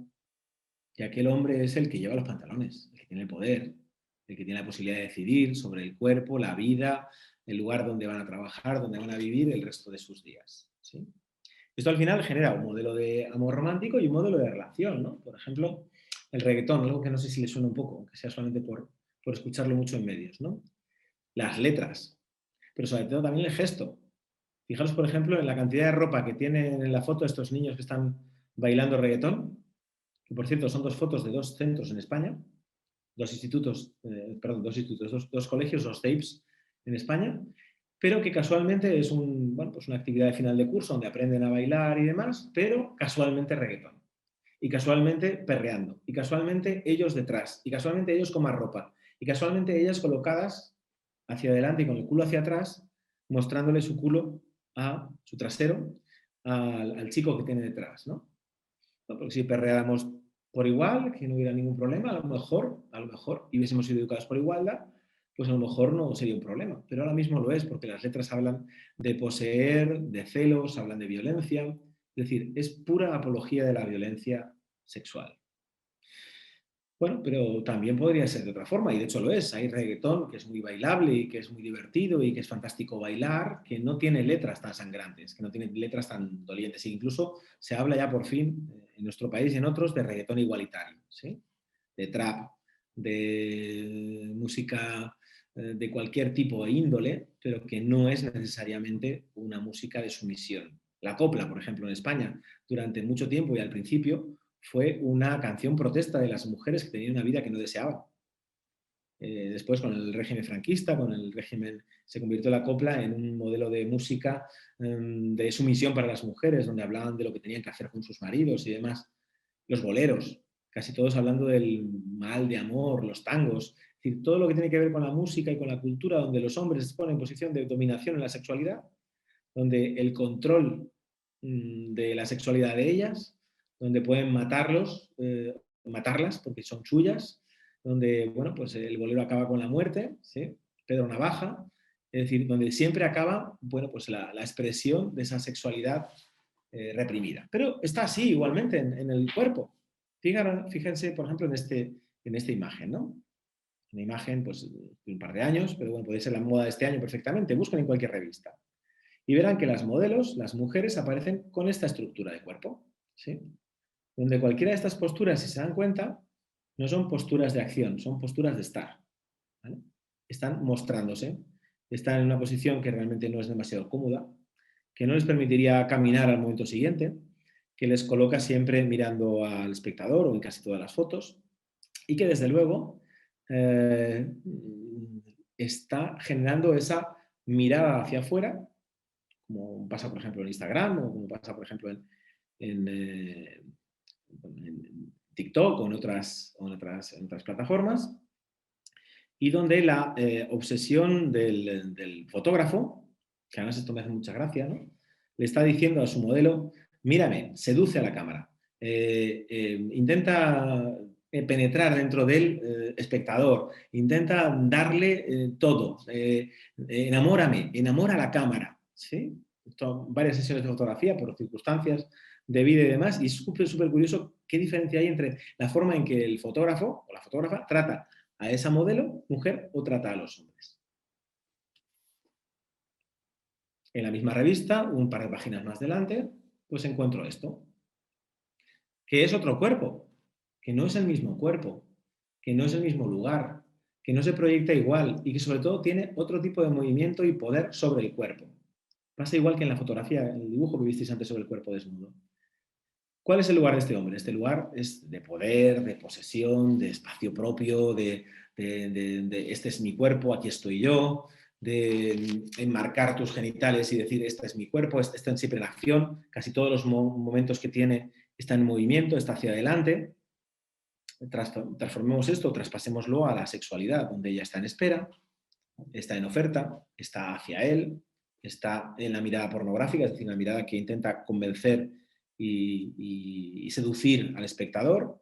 y aquel hombre es el que lleva los pantalones, el que tiene el poder, el que tiene la posibilidad de decidir sobre el cuerpo, la vida, el lugar donde van a trabajar, donde van a vivir el resto de sus días. ¿Sí? Esto al final genera un modelo de amor romántico y un modelo de relación, ¿no? Por ejemplo, el reggaetón, algo que no sé si le suena un poco, aunque sea solamente por escucharlo mucho en medios, ¿no? Las letras, pero sobre todo también el gesto. Fijaros, por ejemplo, en la cantidad de ropa que tienen en la foto estos niños que están bailando reggaetón, que por cierto son dos fotos de dos centros en España, dos colegios, dos CEIPs en España, pero que casualmente es pues una actividad de final de curso donde aprenden a bailar y demás, pero casualmente reggaetón. Y casualmente perreando. Y casualmente ellos detrás. Y casualmente ellos con más ropa. Y casualmente ellas colocadas hacia adelante y con el culo hacia atrás, mostrándole su culo a su trasero al chico que tiene detrás, ¿no? Porque si perreáramos por igual, que no hubiera ningún problema, a lo mejor, y hubiésemos sido educados por igualdad, pues a lo mejor no sería un problema. Pero ahora mismo lo es, porque las letras hablan de poseer, de celos, hablan de violencia. Es decir, es pura apología de la violencia sexual. Bueno, pero también podría ser de otra forma, y de hecho lo es. Hay reggaetón que es muy bailable y que es muy divertido y que es fantástico bailar, que no tiene letras tan sangrantes, que no tiene letras tan dolientes. E incluso se habla ya por fin en nuestro país y en otros de reggaetón igualitario, ¿sí? De trap, de música de cualquier tipo de índole, pero que no es necesariamente una música de sumisión. La copla, por ejemplo, en España, durante mucho tiempo y al principio, fue una canción protesta de las mujeres que tenían una vida que no deseaban. Después, con el régimen franquista, con el régimen, se convirtió la copla en un modelo de música de sumisión para las mujeres, donde hablaban de lo que tenían que hacer con sus maridos y demás. Los boleros, casi todos hablando del mal de amor, los tangos, es decir, todo lo que tiene que ver con la música y con la cultura, donde los hombres se ponen en posición de dominación en la sexualidad, donde el control de la sexualidad de ellas, donde pueden matarlas porque son suyas, donde bueno, pues el bolero acaba con la muerte, ¿sí? Pedro Navaja, es decir, donde siempre acaba bueno, pues la expresión de esa sexualidad reprimida. Pero está así igualmente en el cuerpo. Fíjense, por ejemplo, en esta imagen, ¿no? Una imagen pues, de un par de años, pero bueno, puede ser la moda de este año perfectamente. Busquen en cualquier revista y verán que las modelos, las mujeres, aparecen con esta estructura de cuerpo, ¿sí? Donde cualquiera de estas posturas, si se dan cuenta, no son posturas de acción, son posturas de estar, ¿vale? Están mostrándose, están en una posición que realmente no es demasiado cómoda, que no les permitiría caminar al momento siguiente, que les coloca siempre mirando al espectador o en casi todas las fotos, y que desde luego está generando esa mirada hacia afuera, como pasa, por ejemplo, en Instagram o como pasa, por ejemplo, en TikTok o en otras plataformas, y donde la obsesión del fotógrafo, que además esto me hace mucha gracia, ¿no? Le está diciendo a su modelo, mírame, seduce a la cámara, intenta penetrar dentro del espectador, intenta darle todo, enamórame, enamora a la cámara, ¿sí? Varias sesiones de fotografía por circunstancias de vida y demás, y es súper, súper curioso qué diferencia hay entre la forma en que el fotógrafo o la fotógrafa trata a esa modelo, mujer, o trata a los hombres. En la misma revista, un par de páginas más adelante, pues encuentro esto, que es otro cuerpo, que no es el mismo cuerpo, que no es el mismo lugar, que no se proyecta igual y que sobre todo tiene otro tipo de movimiento y poder sobre el cuerpo. Pasa igual que en la fotografía, en el dibujo que visteis antes sobre el cuerpo desnudo. ¿Cuál es el lugar de este hombre? Este lugar es de poder, de posesión, de espacio propio, de este es mi cuerpo, aquí estoy yo, de enmarcar tus genitales y decir este es mi cuerpo, este está siempre en acción, casi todos los momentos que tiene está en movimiento, está hacia adelante. Transformemos esto, traspasémoslo a la sexualidad, donde ella está en espera, está en oferta, está hacia él, está en la mirada pornográfica, es decir, la mirada que intenta convencer y seducir al espectador.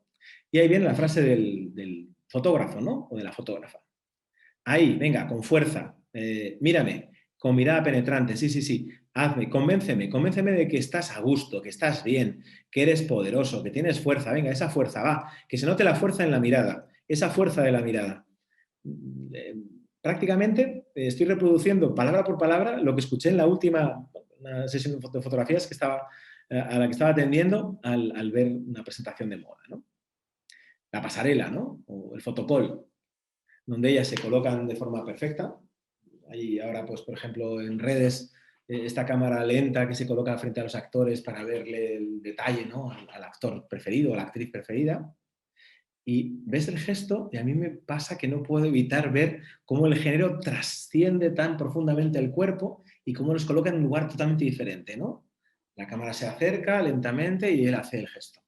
Y ahí viene la frase del fotógrafo, ¿no? O de la fotógrafa. Ahí, venga, con fuerza, mírame, con mirada penetrante, sí, sí, sí, hazme, convénceme de que estás a gusto, que estás bien, que eres poderoso, que tienes fuerza, venga, esa fuerza, va, que se note la fuerza en la mirada, esa fuerza de la mirada. Prácticamente estoy reproduciendo palabra por palabra lo que escuché en la última sesión de fotografías que estaba, a la que estaba atendiendo al ver una presentación de moda, ¿no? La pasarela, ¿no? O el fotocall, donde ellas se colocan de forma perfecta. Hay ahora, pues, por ejemplo, en redes, esta cámara lenta que se coloca frente a los actores para verle el detalle, ¿no? Al actor preferido, a la actriz preferida. Y ves el gesto y a mí me pasa que no puedo evitar ver cómo el género trasciende tan profundamente el cuerpo y cómo los coloca en un lugar totalmente diferente, ¿no? La cámara se acerca lentamente y él hace el gesto,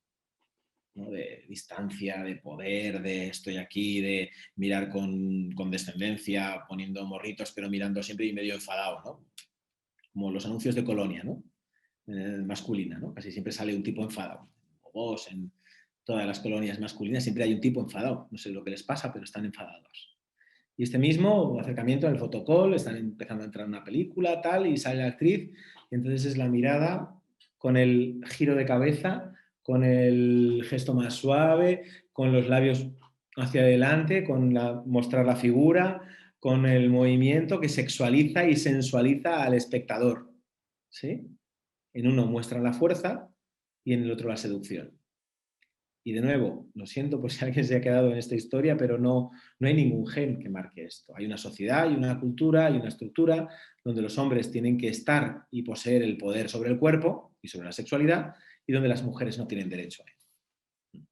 ¿no? De distancia, de poder, de estoy aquí, de mirar con descendencia, poniendo morritos, pero mirando siempre y medio enfadado, ¿no? Como los anuncios de colonia, ¿no? Masculina, ¿no? Casi siempre sale un tipo enfadado. O vos, en todas las colonias masculinas siempre hay un tipo enfadado. No sé lo que les pasa, pero están enfadados. Y este mismo acercamiento en el fotocall, están empezando a entrar en una película, tal, y sale la actriz, y entonces es la mirada con el giro de cabeza, con el gesto más suave, con los labios hacia adelante, mostrar la figura, con el movimiento que sexualiza y sensualiza al espectador. ¿Sí? En uno muestran la fuerza y en el otro la seducción. Y de nuevo, lo siento por si alguien se ha quedado en esta historia, pero no hay ningún gen que marque esto. Hay una sociedad, hay una cultura, hay una estructura donde los hombres tienen que estar y poseer el poder sobre el cuerpo y sobre la sexualidad y donde las mujeres no tienen derecho a él.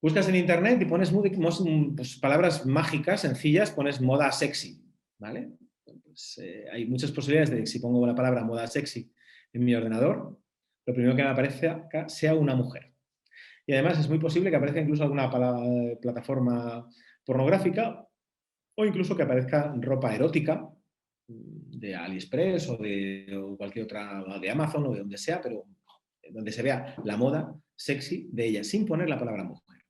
Buscas en internet y pones pues, palabras mágicas, sencillas, pones moda sexy, ¿vale? Pues, hay muchas posibilidades de que si pongo la palabra moda sexy en mi ordenador, lo primero que me aparezca sea una mujer. Y además es muy posible que aparezca incluso alguna plataforma pornográfica o incluso que aparezca ropa erótica de AliExpress o cualquier otra, de Amazon o de donde sea, pero donde se vea la moda sexy de ella, sin poner la palabra mujer.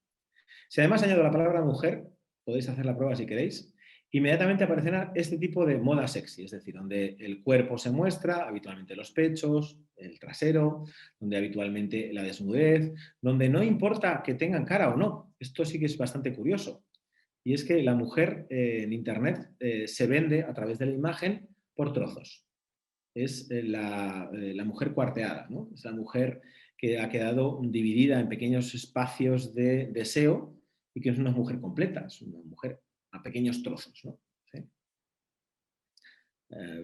Si además añado la palabra mujer, podéis hacer la prueba si queréis, inmediatamente aparecerá este tipo de moda sexy, es decir, donde el cuerpo se muestra, habitualmente los pechos, el trasero, donde habitualmente la desnudez, donde no importa que tengan cara o no. Esto sí que es bastante curioso. Y es que la mujer en Internet se vende a través de la imagen por trozos. Es la mujer cuarteada, ¿no? Es la mujer que ha quedado dividida en pequeños espacios de deseo y que es una mujer completa, es una mujer a pequeños trozos, ¿no? ¿Sí?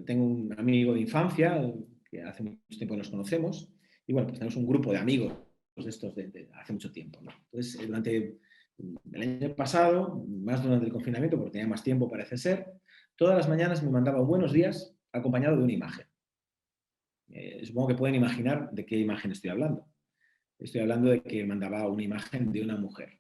Tengo un amigo de infancia que hace mucho tiempo que nos conocemos y bueno, pues tenemos un grupo de amigos de estos de hace mucho tiempo, ¿no? Entonces, durante el año pasado, más durante el confinamiento, porque tenía más tiempo parece ser, todas las mañanas me mandaba buenos días acompañado de una imagen. Supongo que pueden imaginar de qué imagen estoy hablando. Estoy hablando de que mandaba una imagen de una mujer.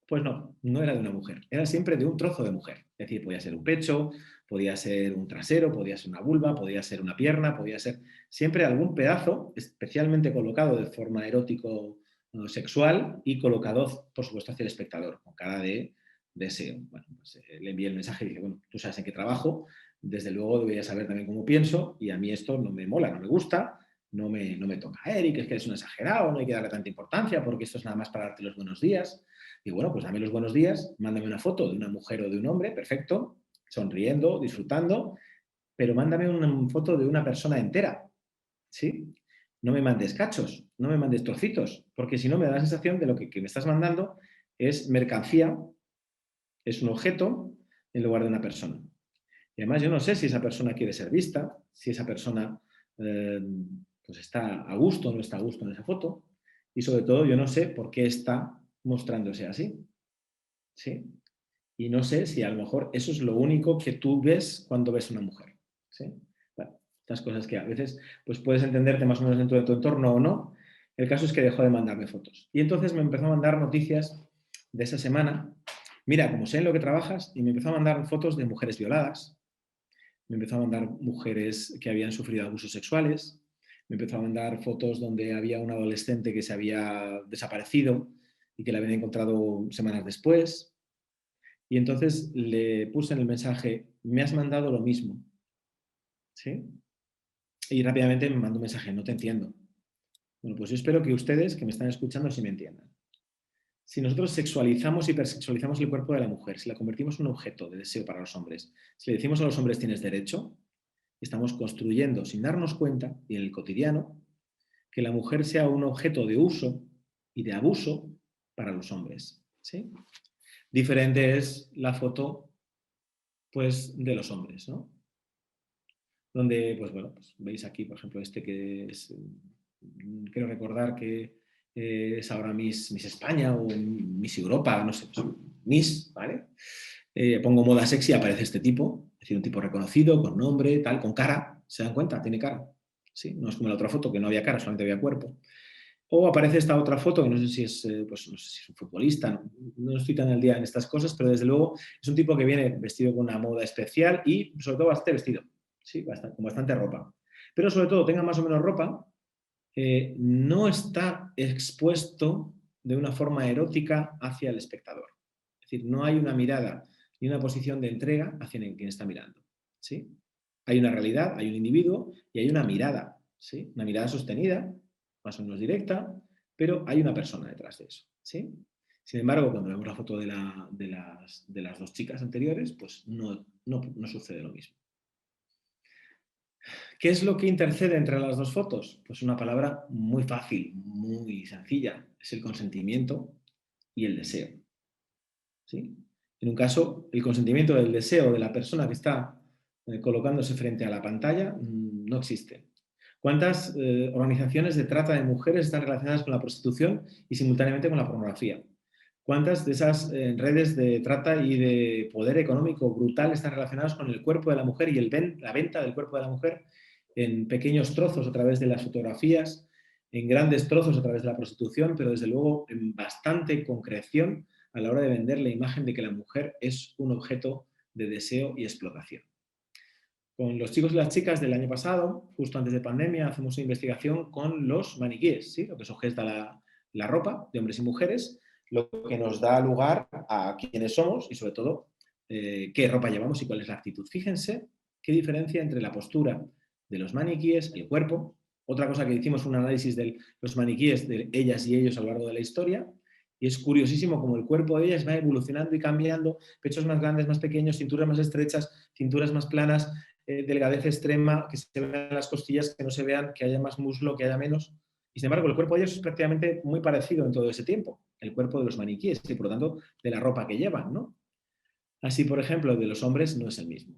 Pues no era de una mujer, era siempre de un trozo de mujer. Es decir, podía ser un pecho, podía ser un trasero, podía ser una vulva, podía ser una pierna, podía ser siempre algún pedazo especialmente colocado de forma erótico sexual y colocado, por supuesto, hacia el espectador, con cara de deseo. Bueno, pues, le envié el mensaje y dije, bueno, tú sabes en qué trabajo, desde luego deberías saber también cómo pienso y a mí esto no me mola, no me gusta, no me toca. Eric, es que eres un exagerado, no hay que darle tanta importancia porque esto es nada más para darte los buenos días. Y bueno, pues dame los buenos días, mándame una foto de una mujer o de un hombre, perfecto, sonriendo, disfrutando, pero mándame una foto de una persona entera, ¿sí? No me mandes cachos, no me mandes trocitos, porque si no me da la sensación de lo que me estás mandando es mercancía, es un objeto en lugar de una persona. Y además yo no sé si esa persona quiere ser vista, si esa persona eh, pues está a gusto o no está a gusto en esa foto, y sobre todo yo no sé por qué está mostrándose así, ¿sí? Y no sé si a lo mejor eso es lo único que tú ves cuando ves una mujer, ¿sí? Bueno, estas cosas que a veces pues puedes entenderte más o menos dentro de tu entorno o no. El caso es que dejó de mandarme fotos. Y entonces me empezó a mandar noticias de esa semana. Mira, como sé en lo que trabajas, y me empezó a mandar fotos de mujeres violadas, me empezó a mandar mujeres que habían sufrido abusos sexuales, me empezó a mandar fotos donde había un adolescente que se había desaparecido y que la habían encontrado semanas después. Y entonces le puse en el mensaje, me has mandado lo mismo, ¿sí? Y rápidamente me mandó un mensaje, no te entiendo. Bueno, pues yo espero que ustedes que me están escuchando sí me entiendan. Si nosotros sexualizamos y hipersexualizamos el cuerpo de la mujer, si la convertimos en un objeto de deseo para los hombres, si le decimos a los hombres tienes derecho, estamos construyendo sin darnos cuenta, y en el cotidiano, que la mujer sea un objeto de uso y de abuso para los hombres, ¿sí? Diferente es la foto, pues, de los hombres, ¿no? Donde, pues bueno, pues veis aquí, por ejemplo, este que es, quiero recordar que es ahora Miss España o Miss Europa, no sé, pues, Miss, ¿vale? Pongo moda sexy, aparece este tipo, es decir, un tipo reconocido, con nombre, tal, con cara, ¿se dan cuenta? Tiene cara, ¿sí? No es como la otra foto que no había cara, solamente había cuerpo. O aparece esta otra foto, que no sé si es, pues, no sé si es un futbolista, no estoy tan al día en estas cosas, pero desde luego es un tipo que viene vestido con una moda especial y sobre todo bastante vestido, sí, con bastante ropa. Pero sobre todo tenga más o menos ropa, no está expuesto de una forma erótica hacia el espectador. Es decir, no hay una mirada ni una posición de entrega hacia quien está mirando, ¿sí? Hay una realidad, hay un individuo y hay una mirada, ¿sí? Una mirada sostenida, más o menos directa, pero hay una persona detrás de eso, ¿sí? Sin embargo, cuando vemos la foto de las dos chicas anteriores, pues no sucede lo mismo. ¿Qué es lo que intercede entre las dos fotos? Pues una palabra muy fácil, muy sencilla. Es el consentimiento y el deseo, ¿sí? En un caso, el consentimiento del deseo de la persona que está colocándose frente a la pantalla no existe. ¿Cuántas organizaciones de trata de mujeres están relacionadas con la prostitución y simultáneamente con la pornografía? ¿Cuántas de esas redes de trata y de poder económico brutal están relacionadas con el cuerpo de la mujer y la venta del cuerpo de la mujer en pequeños trozos a través de las fotografías, en grandes trozos a través de la prostitución, pero desde luego en bastante concreción a la hora de vender la imagen de que la mujer es un objeto de deseo y explotación? Con los chicos y las chicas del año pasado, justo antes de pandemia, hacemos una investigación con los maniquíes, ¿sí? Lo que sujeta la ropa de hombres y mujeres, lo que nos da lugar a quiénes somos y sobre todo qué ropa llevamos y cuál es la actitud. Fíjense qué diferencia entre la postura de los maniquíes, el cuerpo. Otra cosa que hicimos fue un análisis de los maniquíes de ellas y ellos a lo largo de la historia. Y es curiosísimo cómo el cuerpo de ellas va evolucionando y cambiando, pechos más grandes, más pequeños, cinturas más estrechas, cinturas más planas, delgadez extrema, que se vean las costillas, que no se vean, que haya más muslo, que haya menos. Y sin embargo, el cuerpo de ellos es prácticamente muy parecido en todo ese tiempo, el cuerpo de los maniquíes y por lo tanto de la ropa que llevan, ¿no? Así, por ejemplo, el de los hombres no es el mismo.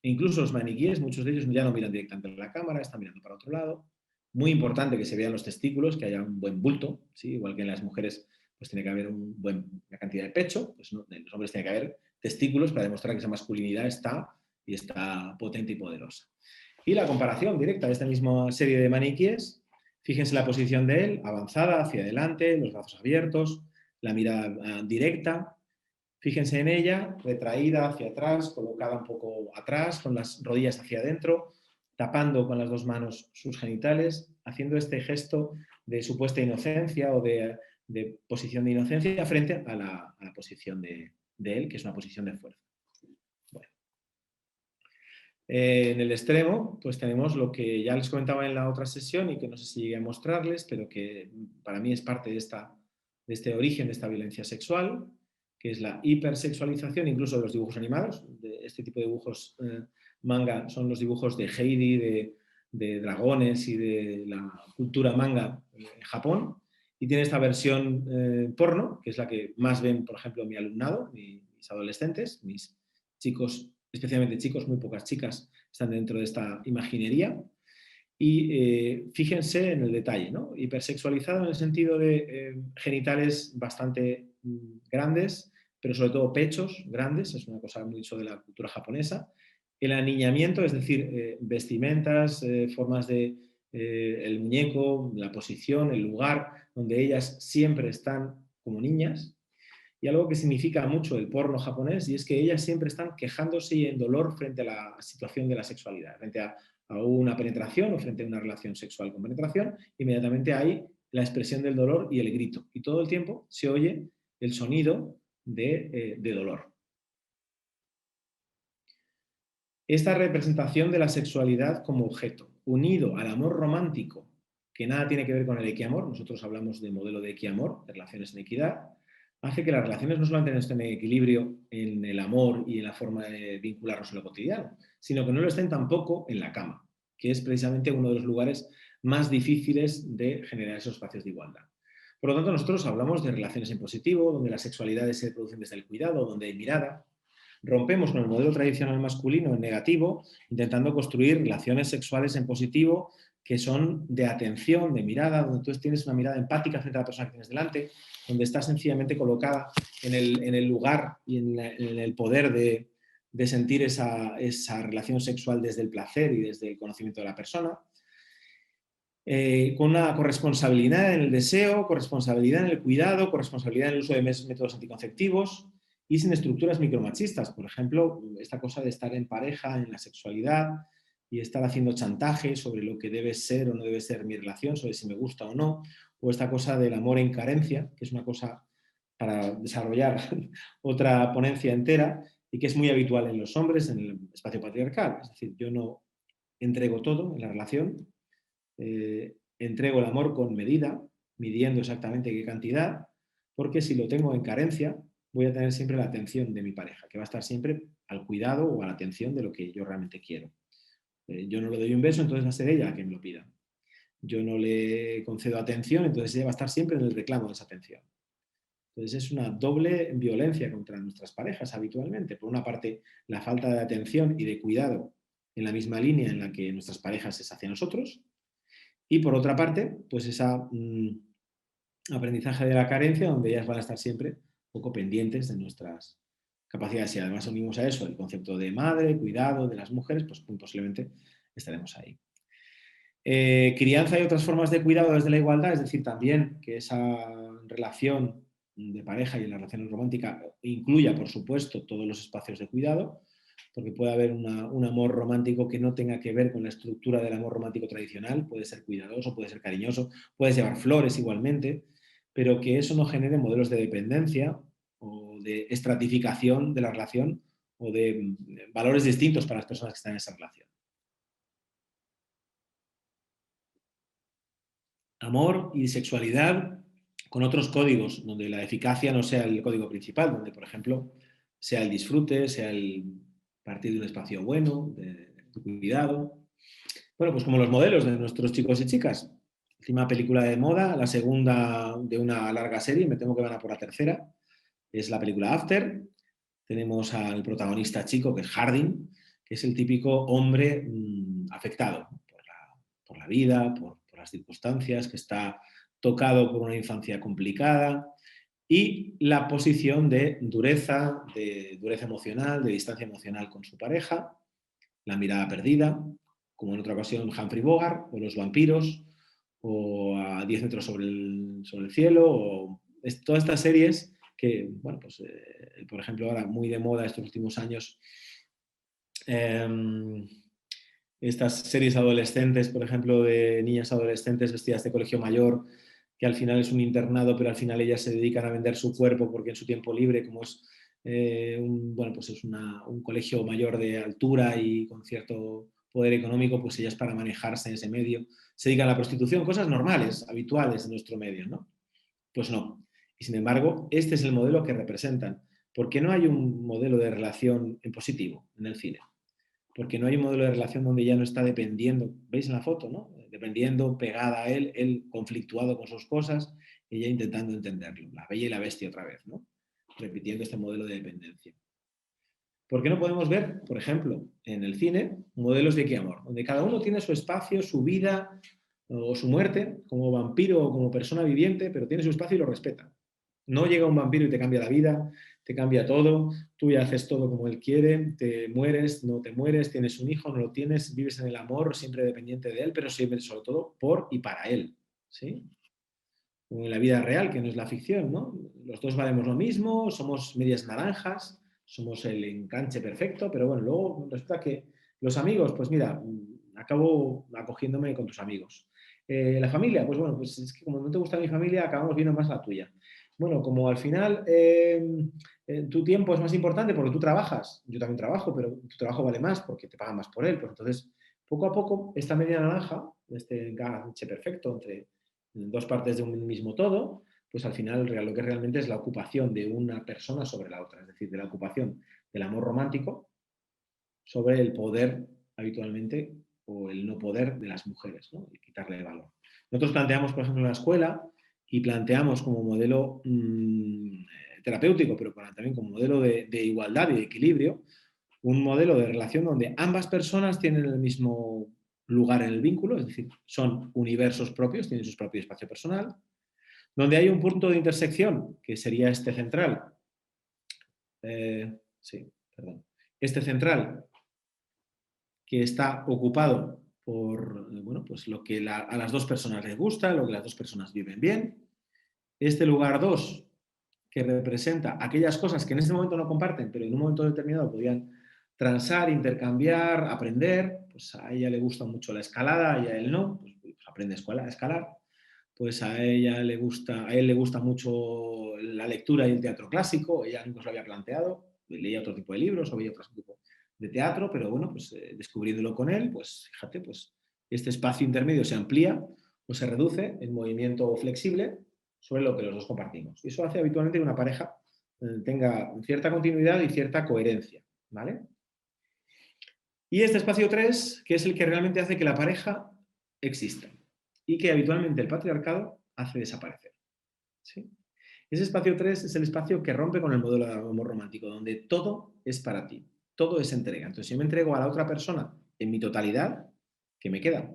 E incluso los maniquíes, muchos de ellos ya no miran directamente a la cámara, están mirando para otro lado. Muy importante que se vean los testículos, que haya un buen bulto, ¿sí? Igual que en las mujeres pues tiene que haber una cantidad de pecho, pues ¿no? En los hombres tiene que haber testículos para demostrar que esa masculinidad está y está potente y poderosa. Y la comparación directa de esta misma serie de maniquíes, fíjense la posición de él, avanzada, hacia adelante, los brazos abiertos, la mirada directa. Fíjense en ella, retraída hacia atrás, colocada un poco atrás, con las rodillas hacia adentro, tapando con las dos manos sus genitales, haciendo este gesto de supuesta inocencia o de posición de inocencia frente a la posición de él, que es una posición de fuerza. Bueno. En el extremo, pues tenemos lo que ya les comentaba en la otra sesión y que no sé si llegué a mostrarles, pero que para mí es parte de este origen de esta violencia sexual, que es la hipersexualización incluso de los dibujos animados. este tipo de dibujos manga son los dibujos de Heidi, de dragones y de la cultura manga en Japón. Y tiene esta versión porno, que es la que más ven, por ejemplo, mi alumnado, mis adolescentes, mis chicos, especialmente chicos, muy pocas chicas están dentro de esta imaginería. Y fíjense en el detalle, ¿no? Hipersexualizado en el sentido de genitales bastante grandes, pero sobre todo pechos grandes, es una cosa muy mucho de la cultura japonesa. El aniñamiento, es decir, vestimentas, formas de el muñeco, la posición, el lugar, donde ellas siempre están como niñas. Y algo que significa mucho el porno japonés, y es que ellas siempre están quejándose y en dolor frente a la situación de la sexualidad, frente a una penetración o frente a una relación sexual con penetración, inmediatamente hay la expresión del dolor y el grito. Y todo el tiempo se oye el sonido de dolor. Esta representación de la sexualidad como objeto, unido al amor romántico, que nada tiene que ver con el equiamor, nosotros hablamos de modelo de equiamor, de relaciones en equidad, hace que las relaciones no solamente estén en equilibrio en el amor y en la forma de vincularnos en lo cotidiano, sino que no lo estén tampoco en la cama, que es precisamente uno de los lugares más difíciles de generar esos espacios de igualdad. Por lo tanto, nosotros hablamos de relaciones en positivo, donde las sexualidades se producen desde el cuidado, donde hay mirada. Rompemos con el modelo tradicional masculino en negativo, intentando construir relaciones sexuales en positivo que son de atención, de mirada, donde tú tienes una mirada empática frente a la persona que tienes delante, donde estás sencillamente colocada en el lugar y en el poder de sentir esa relación sexual desde el placer y desde el conocimiento de la persona. Con una corresponsabilidad en el deseo, corresponsabilidad en el cuidado, corresponsabilidad en el uso de métodos anticonceptivos y sin estructuras micromachistas. Por ejemplo, esta cosa de estar en pareja, en la sexualidad y estar haciendo chantaje sobre lo que debe ser o no debe ser mi relación, sobre si me gusta o no, o esta cosa del amor en carencia, que es una cosa para desarrollar otra ponencia entera y que es muy habitual en los hombres en el espacio patriarcal. Es decir, yo no entrego todo en la relación, entrego el amor con medida, midiendo exactamente qué cantidad, porque si lo tengo en carencia, voy a tener siempre la atención de mi pareja, que va a estar siempre al cuidado o a la atención de lo que yo realmente quiero. Yo no le doy un beso, entonces va a ser ella la que me lo pida. Yo no le concedo atención, entonces ella va a estar siempre en el reclamo de esa atención. Entonces es una doble violencia contra nuestras parejas habitualmente. Por una parte, la falta de atención y de cuidado en la misma línea en la que nuestras parejas es hacia nosotros. Y por otra parte, pues ese aprendizaje de la carencia, donde ellas van a estar siempre un poco pendientes de nuestras capacidades. Y además unimos a eso el concepto de madre, cuidado de las mujeres, pues muy posiblemente estaremos ahí. Crianza y otras formas de cuidado desde la igualdad, es decir, también que esa relación de pareja y la relación romántica incluya, por supuesto, todos los espacios de cuidado, porque puede haber un amor romántico que no tenga que ver con la estructura del amor romántico tradicional, puede ser cuidadoso, puede ser cariñoso, puedes llevar flores igualmente, pero que eso no genere modelos de dependencia o de estratificación de la relación o de valores distintos para las personas que están en esa relación. Amor y sexualidad con otros códigos, donde la eficacia no sea el código principal, donde, por ejemplo, sea el disfrute, sea el partir de un espacio bueno, de cuidado. Bueno, pues como los modelos de nuestros chicos y chicas. Última película de moda, la segunda de una larga serie, me temo que van a por la tercera, es la película After. Tenemos al protagonista chico, que es Harding, que es el típico hombre afectado por la vida, por las circunstancias, que está tocado por una infancia complicada, y la posición de dureza emocional, de distancia emocional con su pareja, la mirada perdida, como en otra ocasión Humphrey Bogart, o Los vampiros, o A 10 metros sobre el cielo, o todas estas series que, bueno, pues, por ejemplo, ahora muy de moda estos últimos años, estas series adolescentes, por ejemplo, de niñas adolescentes vestidas de colegio mayor, que al final es un internado, pero al final ellas se dedican a vender su cuerpo porque en su tiempo libre, como es, pues es un colegio mayor de altura y con cierto poder económico, pues ellas para manejarse en ese medio se dedican a la prostitución, cosas normales, habituales en nuestro medio, ¿no? Pues no. Y sin embargo, este es el modelo que representan ¿Por qué no hay un modelo de relación en positivo en el cine? Porque no hay un modelo de relación donde ella no está dependiendo, ¿veis en la foto, no? Dependiendo, pegada a él conflictuado con sus cosas, ella intentando entenderlo. La bella y la bestia otra vez, ¿no? Repitiendo este modelo de dependencia. ¿Por qué no podemos ver, por ejemplo, en el cine, modelos de qué amor? Donde cada uno tiene su espacio, su vida o su muerte, como vampiro o como persona viviente, pero tiene su espacio y lo respeta. No llega un vampiro y te cambia la vida, te cambia todo, tú ya haces todo como él quiere, te mueres, no te mueres, tienes un hijo, no lo tienes, vives en el amor, siempre dependiente de él, pero siempre, sobre todo, por y para él. ¿Sí? Como en la vida real, que no es la ficción, ¿no? Los dos valemos lo mismo, somos medias naranjas, somos el enganche perfecto, pero bueno, luego resulta que los amigos, pues mira, acabo acogiéndome con tus amigos. La familia, pues bueno, pues es que como no te gusta mi familia, acabamos viendo más la tuya. Bueno, como al final tu tiempo es más importante porque tú trabajas, yo también trabajo, pero tu trabajo vale más porque te pagan más por él, pues entonces poco a poco esta media naranja, este enganche perfecto entre dos partes de un mismo todo, pues al final lo que realmente es la ocupación de una persona sobre la otra, es decir, de la ocupación del amor romántico sobre el poder habitualmente o el no poder de las mujeres, ¿no? Y quitarle valor. Nosotros planteamos, por ejemplo, en la escuela y planteamos como modelo terapéutico, pero también como modelo de igualdad y de equilibrio, un modelo de relación donde ambas personas tienen el mismo lugar en el vínculo, es decir, son universos propios, tienen su propio espacio personal, donde hay un punto de intersección, que sería este central, sí, perdón, este central que está ocupado por bueno, pues lo que a las dos personas les gusta, lo que las dos personas viven bien. Este lugar 2 que representa aquellas cosas que en ese momento no comparten, pero en un momento determinado podían transar, intercambiar, aprender. Pues a ella le gusta mucho la escalada y a él no, pues aprende a escalar. Pues a él le gusta mucho la lectura y el teatro clásico, ella nunca se lo había planteado, leía otro tipo de libros o veía otro tipo de teatro, pero bueno, pues descubriéndolo con él, pues fíjate, pues este espacio intermedio se amplía o se reduce en movimiento flexible sobre lo que los dos compartimos. Y eso hace habitualmente que una pareja tenga cierta continuidad y cierta coherencia, ¿vale? Y este espacio 3, que es el que realmente hace que la pareja exista y que habitualmente el patriarcado hace desaparecer. ¿Sí? Ese espacio 3 es el espacio que rompe con el modelo de amor romántico, donde todo es para ti, todo es entrega. Entonces, si yo me entrego a la otra persona en mi totalidad, ¿qué me queda?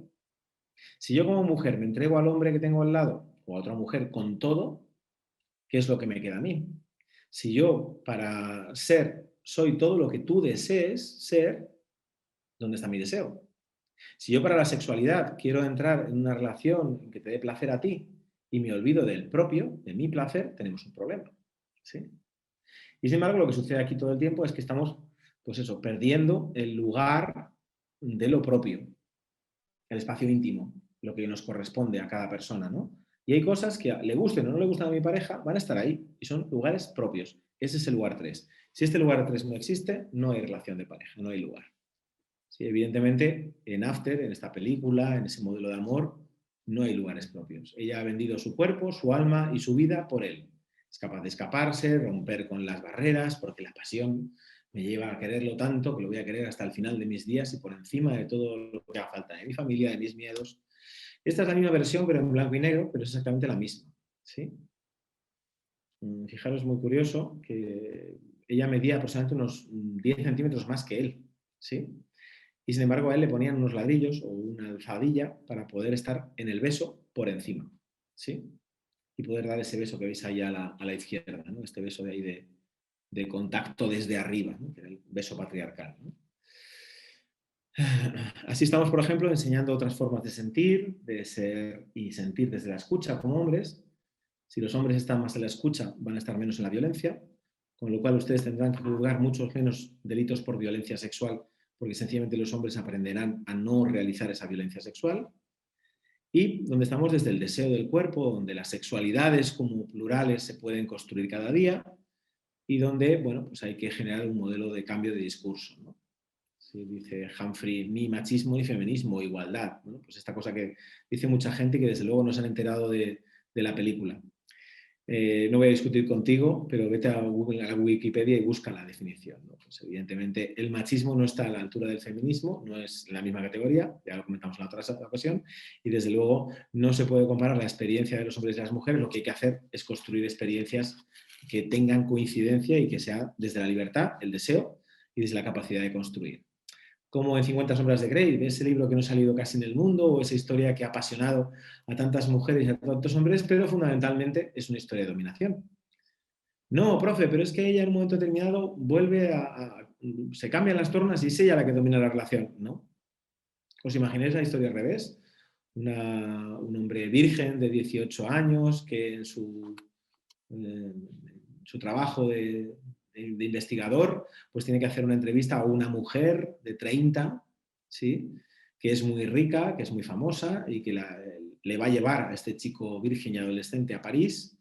Si yo como mujer me entrego al hombre que tengo al lado o a otra mujer con todo, ¿qué es lo que me queda a mí? Si yo para ser soy todo lo que tú desees ser, ¿dónde está mi deseo? Si yo para la sexualidad quiero entrar en una relación que te dé placer a ti y me olvido del propio, de mi placer, tenemos un problema. ¿Sí? Y sin embargo, lo que sucede aquí todo el tiempo es que estamos, pues eso, perdiendo el lugar de lo propio, el espacio íntimo, lo que nos corresponde a cada persona, ¿no? Y hay cosas que le gusten o no le gustan a mi pareja, van a estar ahí y son lugares propios. Ese es el lugar 3. Si este lugar 3 no existe, no hay relación de pareja, no hay lugar. Sí, evidentemente, en After, en esta película, en ese modelo de amor, no hay lugares propios. Ella ha vendido su cuerpo, su alma y su vida por él. Es capaz de escaparse, romper con las barreras, porque la pasión me lleva a quererlo tanto que lo voy a querer hasta el final de mis días y por encima de todo lo que haga falta, de mi familia, de mis miedos. Esta es la misma versión, pero en blanco y negro, pero es exactamente la misma. ¿Sí? Fijaros, muy curioso, que ella medía aproximadamente unos 10 centímetros más que él. ¿Sí? Y sin embargo a él le ponían unos ladrillos o una alzadilla para poder estar en el beso por encima, ¿sí? Y poder dar ese beso que veis ahí a la izquierda, ¿no? Este beso de ahí de contacto desde arriba, ¿no? Que era el beso patriarcal, ¿no? Así estamos, por ejemplo, enseñando otras formas de sentir, de ser y sentir desde la escucha como hombres. Si los hombres están más en la escucha, van a estar menos en la violencia, con lo cual ustedes tendrán que juzgar muchos menos delitos por violencia sexual, porque sencillamente los hombres aprenderán a no realizar esa violencia sexual. Y donde estamos desde el deseo del cuerpo, donde las sexualidades como plurales se pueden construir cada día y donde, bueno, pues hay que generar un modelo de cambio de discurso, ¿no? Sí, dice Humphrey, ni machismo ni feminismo, igualdad. Bueno, pues esta cosa que dice mucha gente que desde luego no se han enterado de la película. No voy a discutir contigo, pero vete a Google, a la Wikipedia y busca la definición, ¿no? Pues evidentemente el machismo no está a la altura del feminismo, no es la misma categoría, ya lo comentamos en la otra ocasión, y desde luego no se puede comparar la experiencia de los hombres y las mujeres. Lo que hay que hacer es construir experiencias que tengan coincidencia y que sea desde la libertad, el deseo y desde la capacidad de construir. Como en 50 sombras de Grey, de ese libro que no ha salido casi en el mundo, o esa historia que ha apasionado a tantas mujeres y a tantos hombres, pero fundamentalmente es una historia de dominación. No, profe, pero es que ella en un momento determinado vuelve se cambian las tornas y es ella la que domina la relación, ¿no? ¿Os imagináis la historia al revés? Un hombre virgen de 18 años que en su trabajo de investigador, pues tiene que hacer una entrevista a una mujer de 30, ¿sí? Que es muy rica, que es muy famosa y que le va a llevar a este chico virgen y adolescente a París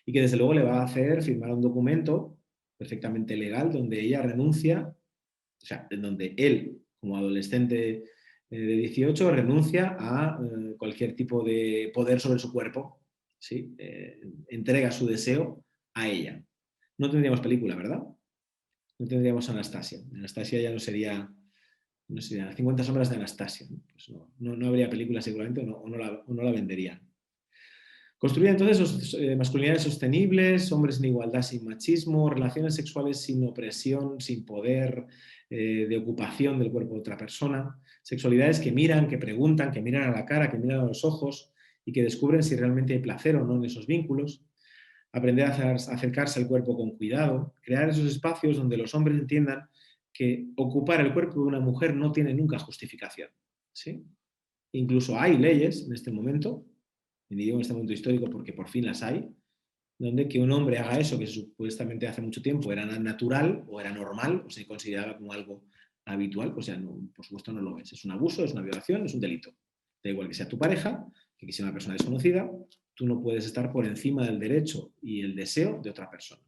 y que desde luego le va a hacer firmar un documento perfectamente legal donde ella renuncia, o sea, en donde él, como adolescente de 18, renuncia a cualquier tipo de poder sobre su cuerpo, ¿sí? Entrega su deseo a ella. No tendríamos película, ¿verdad? No tendríamos Anastasia. Anastasia ya no sería 50 sombras de Anastasia. ¿No? Pues no habría película seguramente o no la venderían. Construir entonces masculinidades sostenibles, hombres en igualdad sin machismo, relaciones sexuales sin opresión, sin poder de ocupación del cuerpo de otra persona, sexualidades que miran, que preguntan, que miran a la cara, que miran a los ojos y que descubren si realmente hay placer o no en esos vínculos, aprender a acercarse al cuerpo con cuidado, crear esos espacios donde los hombres entiendan que ocupar el cuerpo de una mujer no tiene nunca justificación. ¿Sí? Incluso hay leyes en este momento, y digo en este momento histórico porque por fin las hay, donde que un hombre haga eso que supuestamente hace mucho tiempo era natural o era normal o se consideraba como algo habitual, pues ya no, por supuesto no lo es. Es un abuso, es una violación, es un delito. Da igual que sea tu pareja, que sea una persona desconocida, tú no puedes estar por encima del derecho y el deseo de otra persona.